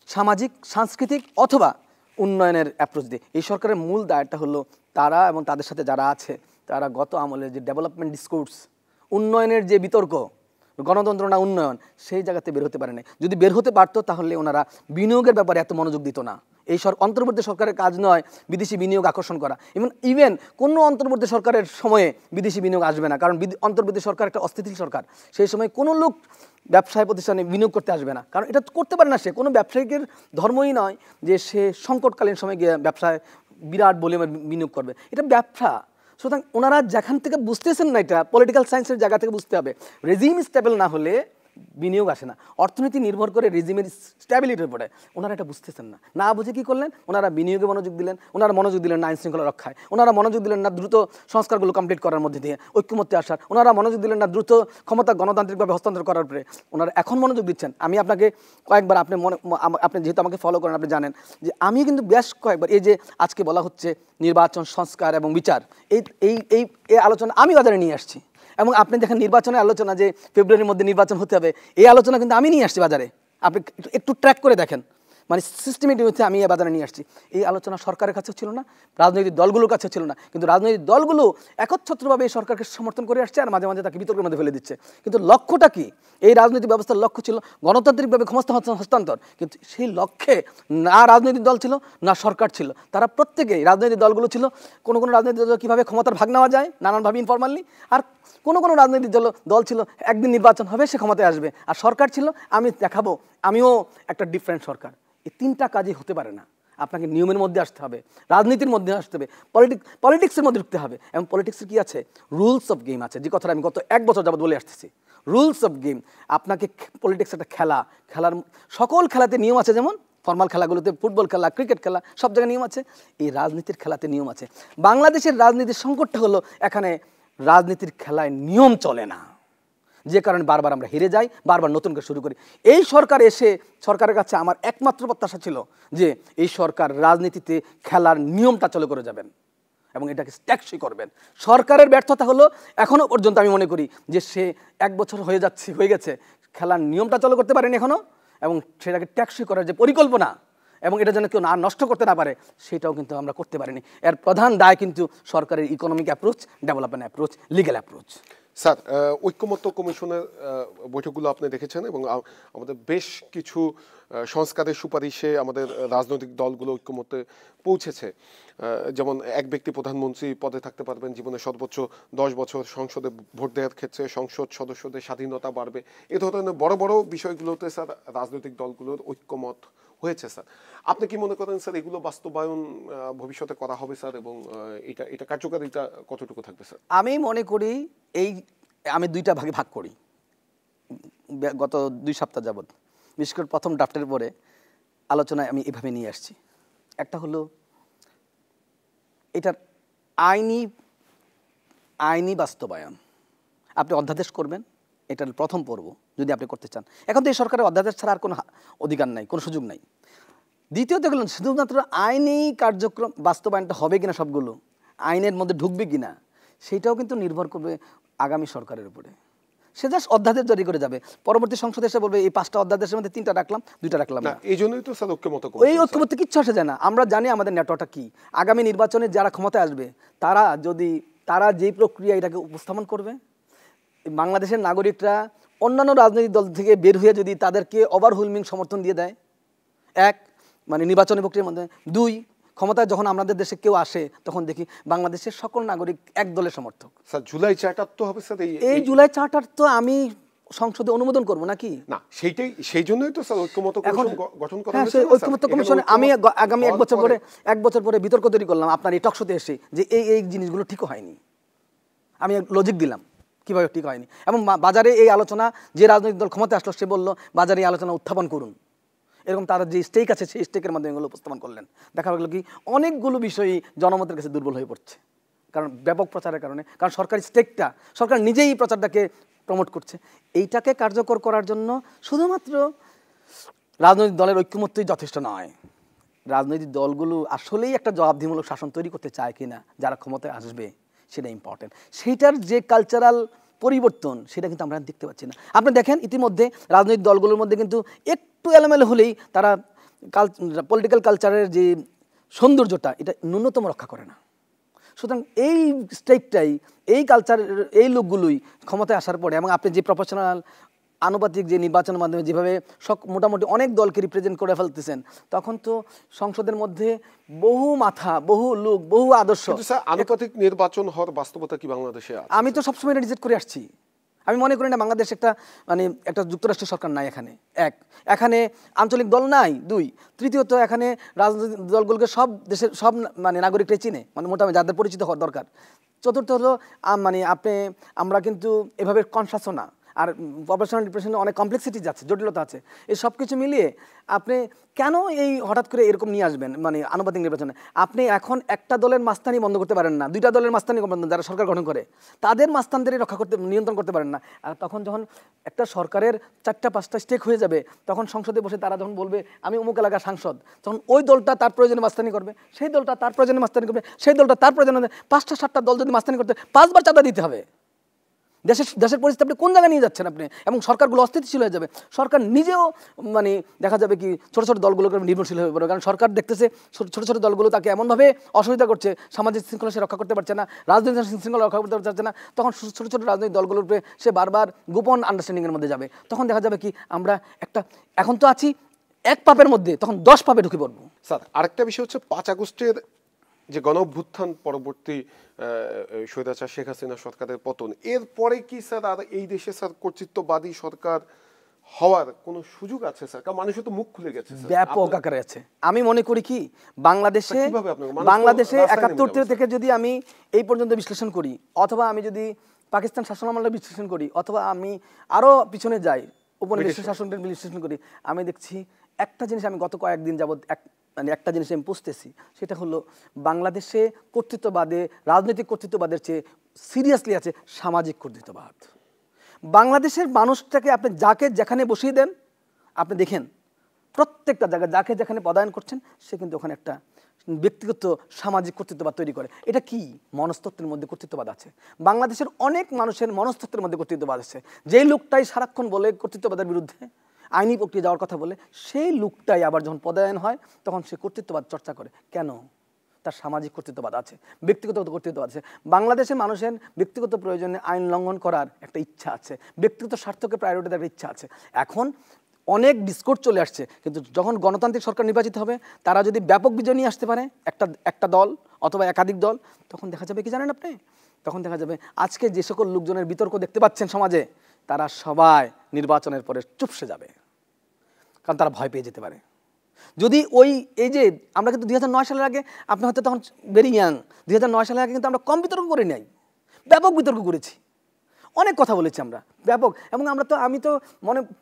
সামাজিক সাংস্কৃতিক অথবা উন্নয়নের অ্যাপ্রোচ দিয়ে। এই সরকারের মূল দায়টা হলো তারা এবং তাদের সাথে যারা আছে তারা গত আমলে যে ডেভেলপমেন্ট ডিসকোর্স, উন্নয়নের যে বিতর্ক, গণতন্ত্র না উন্নয়ন, সেই জায়গাতে বের হতে পারে না। যদি বের হতে পারতো তাহলে ওনারা বিনিয়োগের ব্যাপারে এত মনোযোগ দিত না। এই অন্তর্বর্তী সরকারের কাজ নয় বিদেশি বিনিয়োগ আকর্ষণ করা। ইভেন কোনো অন্তর্বর্তী সরকারের সময়ে বিদেশি বিনিয়োগ আসবে না, কারণ অন্তর্বর্তী সরকার একটা অস্থিতিশীল সরকার। সেই সময় কোনো লোক ব্যবসায় প্রতিষ্ঠানে বিনিয়োগ করতে আসবে না, কারণ এটা করতে পারে না। সে কোনো ব্যবসায়িকের ধর্মই নয় যে সে সংকটকালীন সময় গিয়ে ব্যবসায় বিরাট ভলিউমের বিনিয়োগ করবে, এটা ব্যবসা। সুতরাং ওনারা যেখান থেকে বুঝতেছেন না, এটা পলিটিক্যাল সায়েন্সের জায়গা থেকে বুঝতে হবে। রেজিম স্টেবল না হলে বিনিয়োগ আসে না। অর্থনীতি নির্ভর করে রেজিমের স্ট্যাবিলিটির উপরে। ওনারা এটা বুঝতেছেন না, না বুঝে কী করলেন, ওনারা বিনিয়োগে মনোযোগ দিলেন, ওনারা মনোযোগ দিলেন না আইন শৃঙ্খলা রক্ষায়, ওনারা মনোযোগ দিলেন না দ্রুত সংস্কারগুলো কমপ্লিট করার মধ্যে দিয়ে ঐক্যমত্যে আসার, ওনারা মনোযোগ দিলেন না দ্রুত ক্ষমতা গণতান্ত্রিকভাবে হস্তান্তর করার উপরে। ওনারা এখন মনোযোগ দিচ্ছেন। আমি আপনাকে কয়েকবার, আপনি যেহেতু আমাকে ফলো করেন, আপনি জানেন যে আমি কিন্তু বেশ কয়েকবার এই যে আজকে বলা হচ্ছে নির্বাচন, সংস্কার এবং বিচার, এই আলোচনা আমি বাজারে নিয়ে আসছি। এবং আপনি দেখেন নির্বাচনের আলোচনা যে ফেব্রুয়ারির মধ্যে নির্বাচন হতে হবে, এই আলোচনা কিন্তু আমি নিয়ে আসছি বাজারে। আপনি একটু ট্র্যাক করে দেখেন, মানে সিস্টেমেটিক হচ্ছে আমি এই বাজারে নিয়ে আসছি। এই আলোচনা সরকারের কাছেও ছিল না, রাজনৈতিক দলগুলোর কাছেও ছিল না, কিন্তু রাজনৈতিক দলগুলো একচ্ছত্রভাবে এই সরকারকে সমর্থন করে আসছে আর মাঝে মাঝে তাকে বিতর্কের মধ্যে ফেলে দিচ্ছে। কিন্তু লক্ষ্যটা কি? এই রাজনৈতিক ব্যবস্থার লক্ষ্য ছিল গণতান্ত্রিকভাবে ক্ষমতা হস্তান্তর, কিন্তু সেই লক্ষ্যে না রাজনৈতিক দল ছিল না সরকার ছিল। তারা প্রত্যেকেই, রাজনৈতিক দলগুলো ছিল কোনো রাজনৈতিক দল কীভাবে ক্ষমতার ভাগ নেওয়া যায় নানানভাবে ইনফরমালি, আর কোনো রাজনৈতিক দল ছিল একদিন নির্বাচন হবে সে ক্ষমতায় আসবে, আর সরকার ছিল আমি দেখাবো আমিও একটা ডিফারেন্ট সরকার। এই তিনটা কাজই হতে পারে না। আপনাকে নিয়মের মধ্যে আসতে হবে, রাজনীতির মধ্যে আসতে হবে, পলিটিক্সের মধ্যে ঢুকতে হবে। এবং পলিটিক্সের কী আছে? রুলস অফ গেম আছে, যে কথাটা আমি গত 1 বছর যাবত বলে আসতেছি। Rules of game. আপনাকে পলিটিক্স একটা খেলার সকল খেলাতে নিয়ম আছে, যেমন ফর্মাল খেলাগুলোতে ফুটবল খেলা, ক্রিকেট খেলা, সব জায়গায় নিয়ম আছে। এই রাজনীতির খেলাতে নিয়ম আছে। বাংলাদেশের রাজনীতির সংকটটা হলো এখানে রাজনীতির খেলায় নিয়ম চলে না, যে কারণে বারবার আমরা হেরে যাই, বারবার নতুন করে শুরু করি। এই সরকার এসে, সরকারের কাছে আমার একমাত্র প্রত্যাশা ছিল যে এই সরকার রাজনীতিতে খেলার নিয়মটা চালু করে যাবেন এবং এটাকে ট্যাক্সই করবেন। সরকারের ব্যর্থতা হলো এখনও পর্যন্ত আমি মনে করি যে সে 1 বছর হয়ে গেছে খেলার নিয়মটা চালু করতে পারেনি এখনও, এবং সেটাকে ট্যাক্সই করার যে পরিকল্পনা এবং এটা যেন কেউ না নষ্ট করতে না পারে, সেটাও কিন্তু আমরা করতে পারিনি। এর প্রধান দায় কিন্তু সরকারের economic approach, development approach, legal approach. Sir, ঐক্যমত্য কমিশনের বৈঠকগুলো আপনি দেখেছেন এবং আমাদের বেশ কিছু সংস্কারের সুপারিশে আমাদের রাজনৈতিক দলগুলো ঐক্যমত্যে পৌঁছেছে। যেমন এক ব্যক্তি প্রধানমন্ত্রী পদে থাকতে পারবেন জীবনে সর্বোচ্চ 10 বছর, সংসদে ভোট দেওয়ার ক্ষেত্রে সংসদ সদস্যদের স্বাধীনতা বাড়বে। এ ধরনের বড় বড় বিষয়গুলোতে স্যার রাজনৈতিক দলগুলোর ঐক্যমত হয়েছে। স্যার, আপনি কি মনে করেন স্যার এগুলো বাস্তবায়ন ভবিষ্যতে করা হবে স্যার, এবং এটা কার্যকারিতা কতটুকু থাকবে স্যার? আমি মনে করি আমি 2টা ভাগে ভাগ করি গত 2 সপ্তাহ যাবৎ। বিশেষ করে প্রথম ড্রাফটের পরে আলোচনায় আমি এভাবে নিয়ে আসছি। একটা হলো এটার আইনি বাস্তবায়ন, আপনি অধ্যাদেশ করবেন, এটার প্রথম পর্ব যদি আপনি করতে চান। এখন তো এই সরকারের অধ্যাদেশ ছাড়া আর কোনো অধিকার নাই, কোনো সুযোগ নাই। দ্বিতীয়ত গেলেন শুধুমাত্র আইনি কার্যক্রম বাস্তবায়নটা হবে কিনা, সবগুলো আইনের মধ্যে ঢুকবে কিনা, সেইটাও কিন্তু নির্ভর করবে আগামী সরকারের উপরে। সে জাস্ট অধ্যাদেশ জারি করে যাবে, পরবর্তী সংসদে এসে বলবে এই 5টা অধ্যাদেশের মধ্যে 3টা রাখলাম, 2টা রাখলাম না। এই জন্যই তো স্যার ঐক্যমত এই ঐক্যমত্যে কিচ্ছু আসে যায় না। আমরা জানি আমাদের নেটওয়ার্কটা কি। আগামী নির্বাচনে যারা ক্ষমতায় আসবে তারা যেই প্রক্রিয়া এটাকে উপস্থাপন করবে, বাংলাদেশের নাগরিকরা অন্যান্য রাজনৈতিক দল থেকে বের হয়ে যদি তাদেরকে ওভারহুলমিং সমর্থন দিয়ে দেয়, এক মানে নির্বাচনী প্রক্রিয়ার মধ্যে, 2 ক্ষমতায় যখন আমাদের দেশে কেউ আসে তখন দেখি বাংলাদেশের সকল নাগরিক এক দলের সমর্থক। স্যার জুলাই চার্টার তো হবে স্যার, এই জুলাই চার্টার তো আমি সংসদে অনুমোদন করব নাকি? না, সেই জন্যই তো স্যার ঐক্যমত্য কমিশন গঠন করা হয়েছে। ঐক্যমত্য কমিশনে আমি আগামী 1 বছর পরে বিতর্ক তৈরি করলাম আপনার এই টকশোতে এসে যে এই জিনিসগুলো ঠিক হয়নি। আমি লজিক দিলাম কিভাবে ঠিক হয়নি, এবং বাজারে এই আলোচনা যে রাজনৈতিক দল ক্ষমতা আসলো সে বলল বাজারে এই আলোচনা উত্থাপন করুন। এরকম তার যে স্টেক আছে সেই স্টেকের মাধ্যমে এগুলো উপস্থাপন করলেন। দেখা গেল কি অনেকগুলো বিষয়ই জনমতের কাছে দুর্বল হয়ে পড়ছে, কারণ ব্যাপক প্রচারের কারণে, কারণ সরকারি স্টেকটা সরকার নিজেই প্রচারটাকে প্রমোট করছে। এইটাকে কার্যকর করার জন্য শুধুমাত্র রাজনৈতিক দলের ঐক্যমত্যই যথেষ্ট নয়। রাজনৈতিক দলগুলো আসলেই একটা জবাবদিহিমূলক শাসন তৈরি করতে চায় কিনা, যারা ক্ষমতায় আসবে সেটা ইম্পর্টেন্ট। সেইটার যে কালচারাল পরিবর্তন সেটা কিন্তু আমরা দেখতে পাচ্ছি না। আপনি দেখেন ইতিমধ্যে রাজনৈতিক দলগুলোর মধ্যে কিন্তু একটু এলোমেলো হলেই তারা পলিটিক্যাল কালচারের যে সৌন্দর্যটা এটা ন্যূনতম রক্ষা করে না। সুতরাং এই স্টেকটাই, এই কালচার, এই লোকগুলোই ক্ষমতায় আসার পরে, এবং আপনি যে প্রফেশনাল আনুপাতিক যে নির্বাচনের মাধ্যমে যেভাবে মোটামুটি অনেক দলকে রিপ্রেজেন্ট করে ফেলতেছেন, তখন তো সংসদের মধ্যে বহু মাথা, বহু লোক, বহু আদর্শ। আনুপাতিক নির্বাচন হওয়ার বাস্তবতা কি বাংলাদেশে আছে? আমি তো সবসময় রিজেক্ট করে আসছি। আমি মনে করি না বাংলাদেশ একটা যুক্তরাষ্ট্রের সরকার নাই এখানে। এখানে আঞ্চলিক দল নাই। 2 তৃতীয়ত এখানে রাজনৈতিক দলগুলোকে সব দেশের সব নাগরিকরাই চিনে, মোটামুটি যাদের পরিচিত হওয়ার দরকার। চতুর্থ হলো আমরা কিন্তু এভাবে কনসাসও না। আর প্রফেশনাল ডিপ্রেশনে অনেক কমপ্লেক্সিটি যাচ্ছে, জটিলতা আছে। এই সব কিছু মিলিয়ে আপনি কেন এই হঠাৎ করে এরকম নিয়ে আসবেন আনুপাতিক নির্বাচনে? আপনি এখন একটা দলের মাস্তানি বন্ধ করতে পারেন না, 2টা দলের মাস্তানি যারা সরকার গঠন করে তাদের মাস্তানদেরই নিয়ন্ত্রণ করতে পারেন না। আর তখন যখন একটা সরকারের 4টা-5টা স্টেক হয়ে যাবে, তখন সংসদে বসে তারা যখন বলবে আমি অমুক এলাকার সাংসদ, তখন ওই দলটা তার প্রয়োজনে মাস্তানি করবে, সেই দলটা তার প্রয়োজনে মাস্তানি করবে, সেই দলটা তার প্রয়োজনে। 5টা-7টা দল যদি মাস্তানি করতে 5 বার চাঁদা দিতে হবে। দেশের পরিস্থিতি আপনি কোন জায়গায় নিয়ে যাচ্ছেন আপনি, এবং সরকারগুলো অস্থিতিশীল হয়ে যাবে। সরকার নিজেও দেখা যাবে কি ছোট ছোট দলগুলোকে নির্ভরশীল হয়ে পড়বে, কারণ সরকার দেখতেছে ছোট ছোট দলগুলো তাকে এমনভাবে অসুবিধা করছে, সামাজিক শৃঙ্খলা সে রক্ষা করতে পারছে না, রাজনৈতিক শৃঙ্খলা রক্ষা করতে পারছে না। তখন ছোট ছোট রাজনৈতিক দলগুলোর উপরে সে বারবার গোপন আন্ডারস্ট্যান্ডিংয়ের মধ্যে যাবে। তখন দেখা যাবে কি আমরা এখন তো আছি 1 পাপের মধ্যে, তখন 10 পাপে ঢুকে পড়বো। স্যার আরেকটা বিষয় হচ্ছে 5 আগস্টের যে গণঅভ্যুত্থান পরবর্তী স্বৈরাচার শেখ হাসিনা সরকারের পতন, এরপরে কি স্যার আর এই দেশে স্যার কর্তৃত্ববাদী সরকার হওয়ার কোনো সুযোগ আছে স্যার? কারণ মানুষের তো মুখ খুলে গেছে, ব্যাপক আকারে আছে। আমি মনে করি কি বাংলাদেশে 71 থেকে যদি আমি এই পর্যন্ত বিশ্লেষণ করি, অথবা আমি যদি পাকিস্তান শাসনামলের বিশ্লেষণ করি, অথবা আমি আরো পিছনে যাই উপনিবেশ শাসনের বিশ্লেষণ করি, আমি দেখছি একটা জিনিস আমি গত কয়েকদিন যাবৎ একটা জিনিস আমি বুঝতেছি, সেটা হলো বাংলাদেশে কর্তৃত্ববাদে, রাজনৈতিক কর্তৃত্ববাদের চেয়ে সিরিয়াসলি আছে সামাজিক কর্তৃত্ববাদ। বাংলাদেশের মানুষটাকে আপনি যাকে যেখানে বসিয়ে দেন, আপনি দেখেন প্রত্যেকটা জায়গায় যাকে যেখানে পদায়ন করছেন সে কিন্তু ওখানে একটা ব্যক্তিগত সামাজিক কর্তৃত্ববাদ তৈরি করে। এটা কি মনস্তত্ত্বের মধ্যে কর্তৃত্ববাদ আছে। বাংলাদেশের অনেক মানুষের মনস্তত্ত্বের মধ্যে কর্তৃত্ববাদ আছে। যেই লোকটাই সারাক্ষণ বলে কর্তৃত্ববাদের বিরুদ্ধে, আইনি প্রক্রিয়া যাওয়ার কথা বলে, সেই লোকটাই আবার যখন পদায়ন হয় তখন সে কর্তৃত্ববাদ চর্চা করে। কেন? তার সামাজিক কর্তৃত্ববাদ আছে, ব্যক্তিগত কর্তৃত্ববাদ আছে। বাংলাদেশের মানুষের ব্যক্তিগত প্রয়োজনে আইন লঙ্ঘন করার একটা ইচ্ছা আছে, ব্যক্তিগত স্বার্থকে প্রায়োরিটি দেওয়ার ইচ্ছা আছে। এখন অনেক ডিসকোর্স চলে আসছে, কিন্তু যখন গণতান্ত্রিক সরকার নির্বাচিত হবে, তারা যদি ব্যাপক বিজয় নিয়ে আসতে পারে একটা দল অথবা একাধিক দল, তখন দেখা যাবে কি জানেন আপনি, তখন দেখা যাবে আজকে যে সকল লোকজনের বিতর্ক দেখতে পাচ্ছেন সমাজে, তারা সবাই নির্বাচনের পরে চুপসে যাবে, কারণ তারা ভয় পেয়ে যেতে পারে। যদি এই যে আমরা কিন্তু 2009 সালের আগে, আপনি হয়তো তখন ভেরি ইয়াং, 2009 সালের আগে কিন্তু আমরা কম বিতর্ক করি নাই, ব্যাপক বিতর্ক করেছি, অনেক কথা বলেছি আমরা ব্যাপক। এবং আমি তো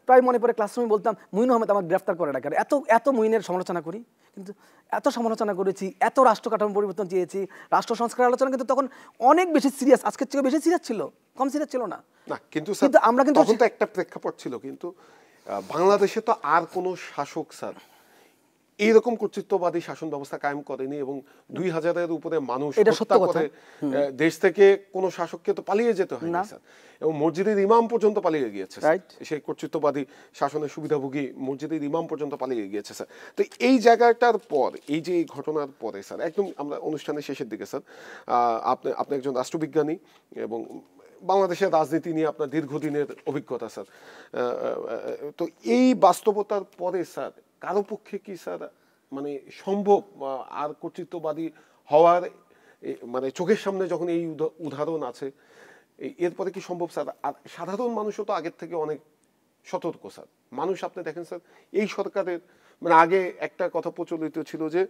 প্রায় মনে পড়ে ক্লাসরুমে বলতাম মুইন আহমেদ আমার গ্রেফতার করে ডাকার, এত মুইনের সমালোচনা করি, কিন্তু এত সমালোচনা করেছি, এত রাষ্ট্র কাঠামো পরিবর্তন চেয়েছি, রাষ্ট্র সংস্কারের আলোচনা কিন্তু তখন অনেক বেশি সিরিয়াস, আজকের চেয়ে বেশি সিরিয়াস ছিল, কম সিরিয়াস ছিল না। না কিন্তু কিন্তু আমরা কিন্তু তখন তো একটা প্রেক্ষাপট ছিল, কিন্তু বাংলাদেশে তো আর কোনো শাসক স্যার এইরকম কর্তৃত্ববাদী শাসন ব্যবস্থা কায়েম করেনি, এবং 2000-এর উপরে মানুষ হত্যা করে দেশ থেকে কোনো শাসককে তো পালিয়ে যেতে হয় না স্যার, এবং মসজিদের ইমাম পর্যন্ত পালিয়ে গিয়েছে সেই কর্তৃত্ববাদী শাসনের সুবিধাভোগী মসজিদের ইমাম পর্যন্ত পালিয়ে গিয়েছে স্যার। তো এই জায়গাটার পর, এই যে এই ঘটনার পরে স্যার, একদম আমরা অনুষ্ঠানের শেষের দিকে স্যার, আপনি একজন রাষ্ট্রবিজ্ঞানী এবং বাংলাদেশের রাজনীতি নিয়ে আপনার দীর্ঘদিনের অভিজ্ঞতা স্যার, তো এই বাস্তবতার পরে স্যার কারো পক্ষে কি স্যার মানে সম্ভব আর কর্তৃত্ববাদী হওয়ার, মানে চোখের সামনে যখন এই উদাহরণ আছে, এরপরে কি সম্ভব স্যার? আর সাধারণ মানুষও তো আগের থেকে অনেক সতর্ক স্যার। মানুষ আপনি দেখেন স্যার, এই সরকারের মানে আগে একটা কথা প্রচলিত ছিল যে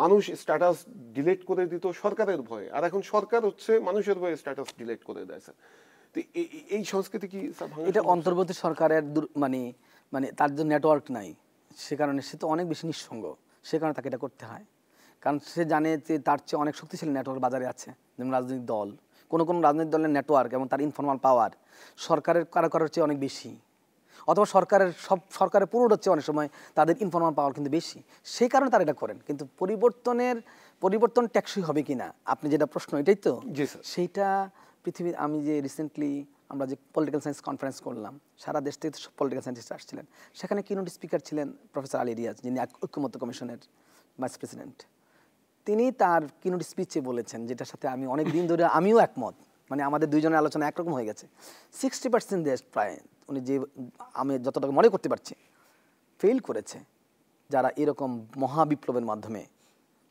মানুষ স্ট্যাটাস ডিলিট করে দিত সরকারের ভয়ে, আর এখন সরকার হচ্ছে মানুষের ভয়ে স্ট্যাটাস ডিলিট করে দেয় স্যার। তো এই সংস্কৃতি কি স্যার? এটা অন্তর্বর্তী সরকারের মানে মানে তার যে নেটওয়ার্ক নাই, সে কারণে সে তো অনেক বেশি নিঃসঙ্গ, সে কারণে তাকে এটা করতে হয়। কারণ সে জানে যে তার চেয়ে অনেক শক্তিশালী নেটওয়ার্ক বাজারে আছে, যেমন রাজনৈতিক দল, কোনো রাজনৈতিক দলের নেটওয়ার্ক এবং তার ইনফরমাল পাওয়ার সরকারের কারোর চেয়ে অনেক বেশি, অথবা সরকারের পুরোটা হচ্ছে অনেক সময় তাদের ইনফরমাল পাওয়ার কিন্তু বেশি, সেই কারণে তারা এটা করেন। কিন্তু পরিবর্তন টেকসই হবে কিনা, আপনি যেটা প্রশ্ন এটাই তো, সেইটা পৃথিবীর, আমি যে রিসেন্টলি আমরা যে পলিটিক্যাল সায়েন্স কনফারেন্স করলাম, সারা দেশ থেকে সব পলিটিক্যাল সায়েন্টিস্ট আসছিলেন, সেখানে কিনোট স্পিকার ছিলেন প্রফেসর আলী রিয়াজ, যিনি ঐক্যমত্য কমিশনের ভাইস প্রেসিডেন্ট। তিনি তার কিনোট স্পিচে বলেছেন, যেটার সাথে আমি অনেক দিন ধরে আমিও একমত, মানে আমাদের দুইজনের আলোচনা একরকম হয়ে গেছে। 60% দেশ প্রায়, উনি যে আমি যতটুকু মনে করতে পারছি, ফেল করেছে যারা এরকম মহাবিপ্লবের মাধ্যমে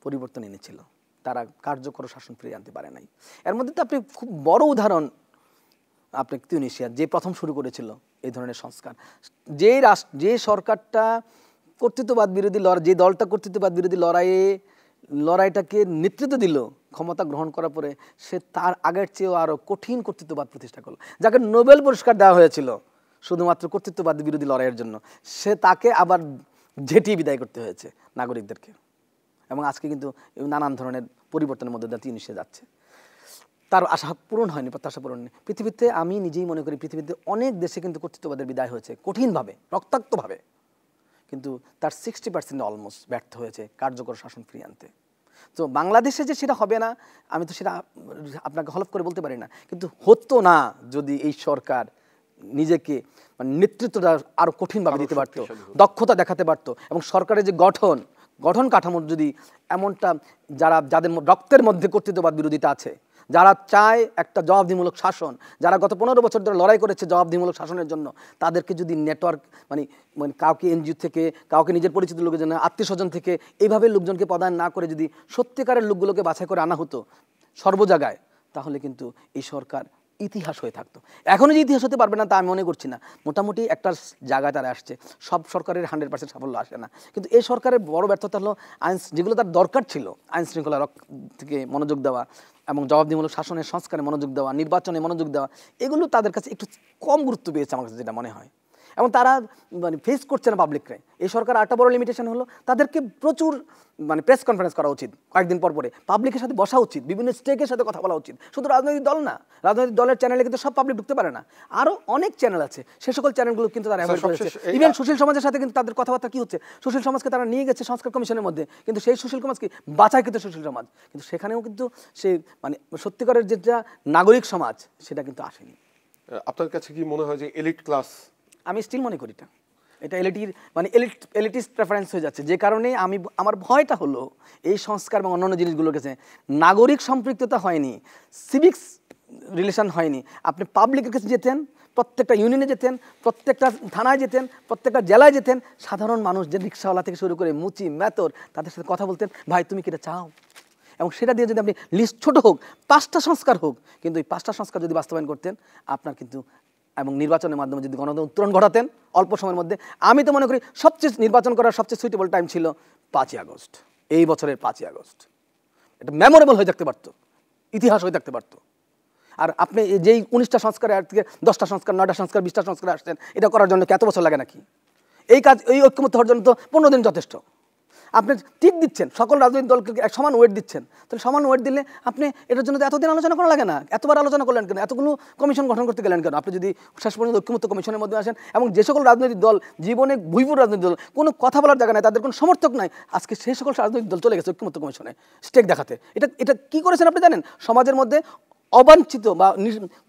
পরিবর্তন এনেছিল, তারা কার্যকর শাসন ফিরিয়ে আনতে পারে নাই। এর মধ্যে তো আপনি খুব বড় উদাহরণ, আপনি তিউনিসিয়া যে প্রথম শুরু করেছিল এই ধরনের সংস্কার, যে সরকারটা কর্তৃত্ববাদ বিরোধী যে দলটা কর্তৃত্ববাদ বিরোধী লড়াইটাকে নেতৃত্ব দিল ক্ষমতা গ্রহণ করার পরে, সে তার আগের চেয়েও আরো কঠিন কর্তৃত্ববাদ প্রতিষ্ঠা করলো, যাকে নোবেল পুরস্কার দেওয়া হয়েছিল শুধুমাত্র কর্তৃত্ববাদ বিরোধী লড়াইয়ের জন্য, তাকে আবার ঝেঁটিয়ে বিদায় করতে হয়েছে নাগরিকদেরকে। এবং আজকে কিন্তু নানান ধরনের পরিবর্তনের মধ্যে দিয়ে তিউনিসিয়া যাচ্ছে, তার আশা পূরণ হয়নি, প্রত্যাশা পূরণ হয়নি। পৃথিবীতে আমি নিজেই মনে করি পৃথিবীতে অনেক দেশে কিন্তু কর্তৃত্ববাদের বিদায় হয়েছে কঠিনভাবে, রক্তাক্তভাবে, কিন্তু তার 60% অলমোস্ট ব্যর্থ হয়েছে কার্যকর শাসন ফিরিয়ে আনতে। তো বাংলাদেশে যে সেটা হবে না, আমি তো সেটা আপনাকে হলফ করে বলতে পারি না, কিন্তু হতো না যদি এই সরকার নিজেকে মানে নেতৃত্বটা আরো কঠিনভাবে দিতে পারতো, দক্ষতা দেখাতে পারতো, এবং সরকারের যে গঠন কাঠামোর যদি এমনটা, যাদের রক্তের মধ্যে কর্তৃত্ববাদ বিরোধিতা আছে, যারা চায় একটা জবাবদিহিমূলক শাসন, যারা গত 15 বছর ধরে লড়াই করেছে জবাবদিহিমূলক শাসনের জন্য, তাদেরকে যদি নেটওয়ার্ক মানে কাউকে এনজিও থেকে, কাউকে নিজের পরিচিত লোকজন, আত্মীয় স্বজন থেকে এইভাবে লোকজনকে পদায়ন না করে যদি সত্যিকারের লোকগুলোকে বাছাই করে আনা হতো সর্বজায়গায়, তাহলে কিন্তু এই সরকার ইতিহাস হয়ে থাকতো। এখনও যে ইতিহাস হতে পারবে না তা আমি মনে করছি না, মোটামুটি একটা জায়গায় তারা আসছে। সব সরকারের 100% সাফল্য আসে না, কিন্তু এই সরকারের বড় ব্যর্থতা হলো যেগুলো তার দরকার ছিল, আইন শৃঙ্খলা থেকে মনোযোগ দেওয়া এবং জবাবদিহিমূলক শাসনের সংস্কারে মনোযোগ দেওয়া, নির্বাচনে মনোযোগ দেওয়া, এগুলো তাদের কাছে একটু কম গুরুত্ব পেয়েছে আমার কাছে যেটা মনে হয়। এবং তারা মানে ফেস করছে না পাবলিকরে। এই সরকার আরেকটা বড় লিমিটেশন হলো, তাদেরকে প্রচুর মানে প্রেস কনফারেন্স করা উচিত, কয়েকদিন পর পরে পাবলিকের সাথে বসা উচিত, বিভিন্ন স্টেকের সাথে কথা বলা উচিত। শুধু রাজনৈতিক দল না, রাজনৈতিক দলের চ্যানেলে কিন্তু সব পাবলিক ঢুকতে পারে না, আরও অনেক চ্যানেল আছে, সে সকল চ্যানেলগুলো কিন্তু তারা অ্যাভয়েড করেছে। ইভেন সুশীল সমাজের সাথে কিন্তু তাদের কথাবার্তা কি হচ্ছে, সুশীল সমাজকে তারা নিয়ে গেছে সংস্কার কমিশনের মধ্যে, কিন্তু সেই সুশীল সমাজ কি বাছাই কিন্তু সুশীল সমাজ, কিন্তু সেখানেও কিন্তু সেই মানে সত্যিকারের যেটা নাগরিক সমাজ সেটা কিন্তু আসেনি। আপনার কাছে কি মনে হয় যে এলিট ক্লাস, আমি স্টিল মনে করি এটা এলিটির মানে এলিটিস্ট প্রেফারেন্স হয়ে যাচ্ছে, যে কারণে আমার ভয়টা হলো এই সংস্কার এবং অন্যান্য জিনিসগুলোর কাছে নাগরিক সম্পৃক্ততা হয়নি, সিভিক্স রিলেশন হয়নি। আপনি পাবলিকের কাছে যেতেন, প্রত্যেকটা ইউনিয়নে যেতেন, প্রত্যেকটা থানায় যেতেন, প্রত্যেকটা জেলায় যেতেন, সাধারণ মানুষ যে রিক্সাওয়ালা থেকে শুরু করে মুচি মেতর তাদের সাথে কথা বলতেন, ভাই তুমি কি এটা চাও, এবং সেটা দিয়ে যদি আপনি লিস্ট ছোটো হোক, 5টা সংস্কার হোক, কিন্তু এই 5টা সংস্কার যদি বাস্তবায়ন করতেন আপনার কিন্তু, এবং নির্বাচনের মাধ্যমে যদি গণতন্ত্র ঘটাতেন অল্প সময়ের মধ্যে, আমি তো মনে করি নির্বাচন করার সবচেয়ে সুইটেবল টাইম ছিল 5ই আগস্ট, এই বছরের 5ই আগস্ট। এটা মেমোরেবল হয়ে থাকতে পারতো, ইতিহাস হয়ে থাকতে পারতো। আর আপনি যেই 19টা সংস্কারে থেকে 10টা সংস্কার, 9টা সংস্কার, 20টা সংস্কার আসছেন, এটা করার জন্য এত বছর লাগে নাকি? এই কাজ, এই ঐক্যমত্য হওয়ার জন্য তো 15 দিন যথেষ্ট। আপনি টিক দিচ্ছেন, সকল রাজনৈতিক দলকে এক সমান ওয়েট দিচ্ছেন, তাহলে সমান ওয়েট দিলে আপনি এটার জন্য তো এতদিন আলোচনা করা লাগে না, এতবার আলোচনা করলেন কেন, এতগুলো কমিশন গঠন করতে গেলেন কেন? আপনি যদি শেষ পর্যন্ত ঐক্যমত্য কমিশনের মধ্যে আসেন, এবং যে সকল রাজনৈতিক দল জীবনে ভুইপুর রাজনৈতিক দল কোনো কথা বলার জায়গা নাই, তাদের কোনো সমর্থক নাই, আজকে সেই সকল রাজনৈতিক দল চলে গেছে ঐক্যমত্য কমিশনে স্টেক দেখাতে। এটা কি করেছেন আপনি জানেন? সমাজের মধ্যে অবাঞ্ছিত বা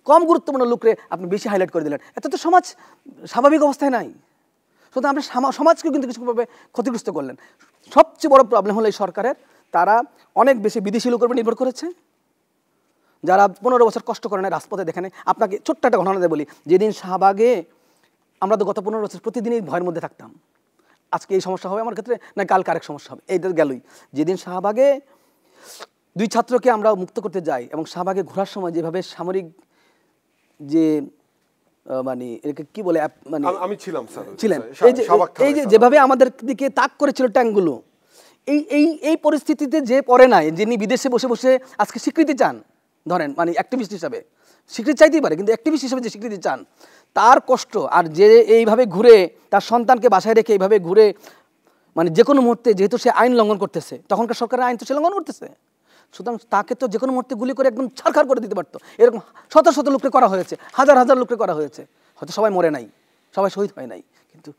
কম গুরুত্বপূর্ণ লোকরে আপনি বেশি হাইলাইট করে দিলেন। এত তো সমাজ স্বাভাবিক অবস্থায় নাই। সুতরাং আপনি সমাজকেও কিন্তু কিছুভাবে ক্ষতিগ্রস্ত করলেন। সবচেয়ে বড় প্রবলেম হলো এই সরকারের, তারা অনেক বেশি বিদেশি লোকের উপর নির্ভর করেছে, যারা 15 বছর কষ্ট করে না, রাজপথে দেখে নেই। আপনাকে ছোট্ট একটা ঘটনা দিয়ে বলি, যেদিন শাহবাগে আমরা তো গত 15 বছর প্রতিদিনই ভয়ের মধ্যে থাকতাম, আজকে এই সমস্যা হবে আমার ক্ষেত্রে, না কালকে আরেক সমস্যা হবে, এইটা গেলই। যেদিন শাহবাগে 2 ছাত্রকে আমরা মুক্ত করতে যাই এবং শাহবাগে ঘোরার সময় যেভাবে সামরিক যে মানে এটাকে কি বলে, মানে আমি ছিলাম স্যার, ছিলেন, এই যে যেভাবে আমাদের দিকে তাক করেছিল ট্যাঙ্কগুলো, এই পরিস্থিতিতে যে পড়ে নাই, যিনি বিদেশে বসে বসে আজকে স্বীকৃতি চান, ধরেন মানে অ্যাক্টিভিস্ট হিসাবে স্বীকৃতি চাইতেই পারে, কিন্তু অ্যাক্টিভিস্ট হিসাবে যে স্বীকৃতি চান, তার কষ্ট, আর যে এইভাবে ঘুরে তার সন্তানকে বাসায় রেখে এইভাবে ঘুরে, মানে যে কোনো মুহূর্তে, যেহেতু সে আইন লঙ্ঘন করতেছে, তখনকার সরকারের আইন তো সে লঙ্ঘন করতেছে, সুতরাং তাকে তো যে কোনো মুহূর্তে গুলি করে একদম ছাড়খাড় করে দিতে পারতো। এরকম শত শত লোককে করা হয়েছে, হাজার হাজার লোককে করা হয়েছে, হয়তো সবাই মরে নাই, সবাই শহীদ হয় নাই, কিন্তু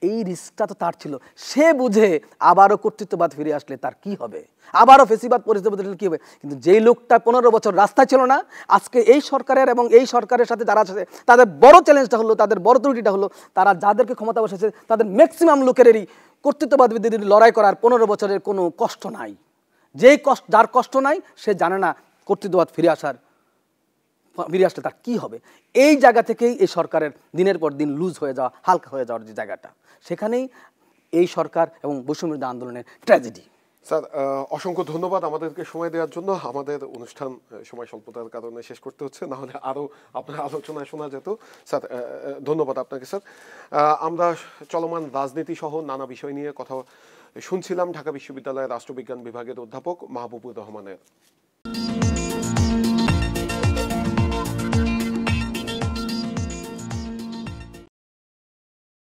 এই রিস্কটা তো তার ছিল। সে বুঝে আবারও কর্তৃত্ববাদ ফিরে আসলে তার কি হবে, আবারও ফেসিবাদ পরিস্থিতি বদলে কি হবে। কিন্তু যেই লোকটা 15 বছর রাস্তায় ছিল না, আজকে এই সরকারের এবং এই সরকারের সাথে যারা আছে তাদের বড় চ্যালেঞ্জটা হলো, তাদের বড় ত্রুটিটা হলো, তারা যাদেরকে ক্ষমতা বসেছে তাদের ম্যাক্সিমাম লোকেরই কর্তৃত্ববাদ বিরোধী লড়াই করার 15 বছরের কোনো কষ্ট নাই। যার কষ্ট নাই সে জানে না কর্তৃত্ববাদ ফিরে আসলে তার কি হবে। এই জায়গা থেকেই এই সরকারের দিনের পর দিন লুজ হয়ে যাওয়া, হালকা হয়ে যাওয়ার যে জায়গাটা, সেখানেই এই সরকার এবং বৈষম্যবিরোধী আন্দোলনের ট্র্যাজেডি। স্যার অসংখ্য ধন্যবাদ আমাদেরকে সময় দেওয়ার জন্য। আমাদের অনুষ্ঠান সময় স্বল্পতার কারণে শেষ করতে হচ্ছে, না হলে আরও আপনার আলোচনায় শোনা যেত। স্যার ধন্যবাদ আপনাকে। স্যার আমরা চলমান রাজনীতি সহ নানা বিষয় নিয়ে কথা শুনছিলাম ঢাকা বিশ্ববিদ্যালয়ের রাষ্ট্রবিজ্ঞান বিভাগের অধ্যাপক মাহবুবুর রহমানের।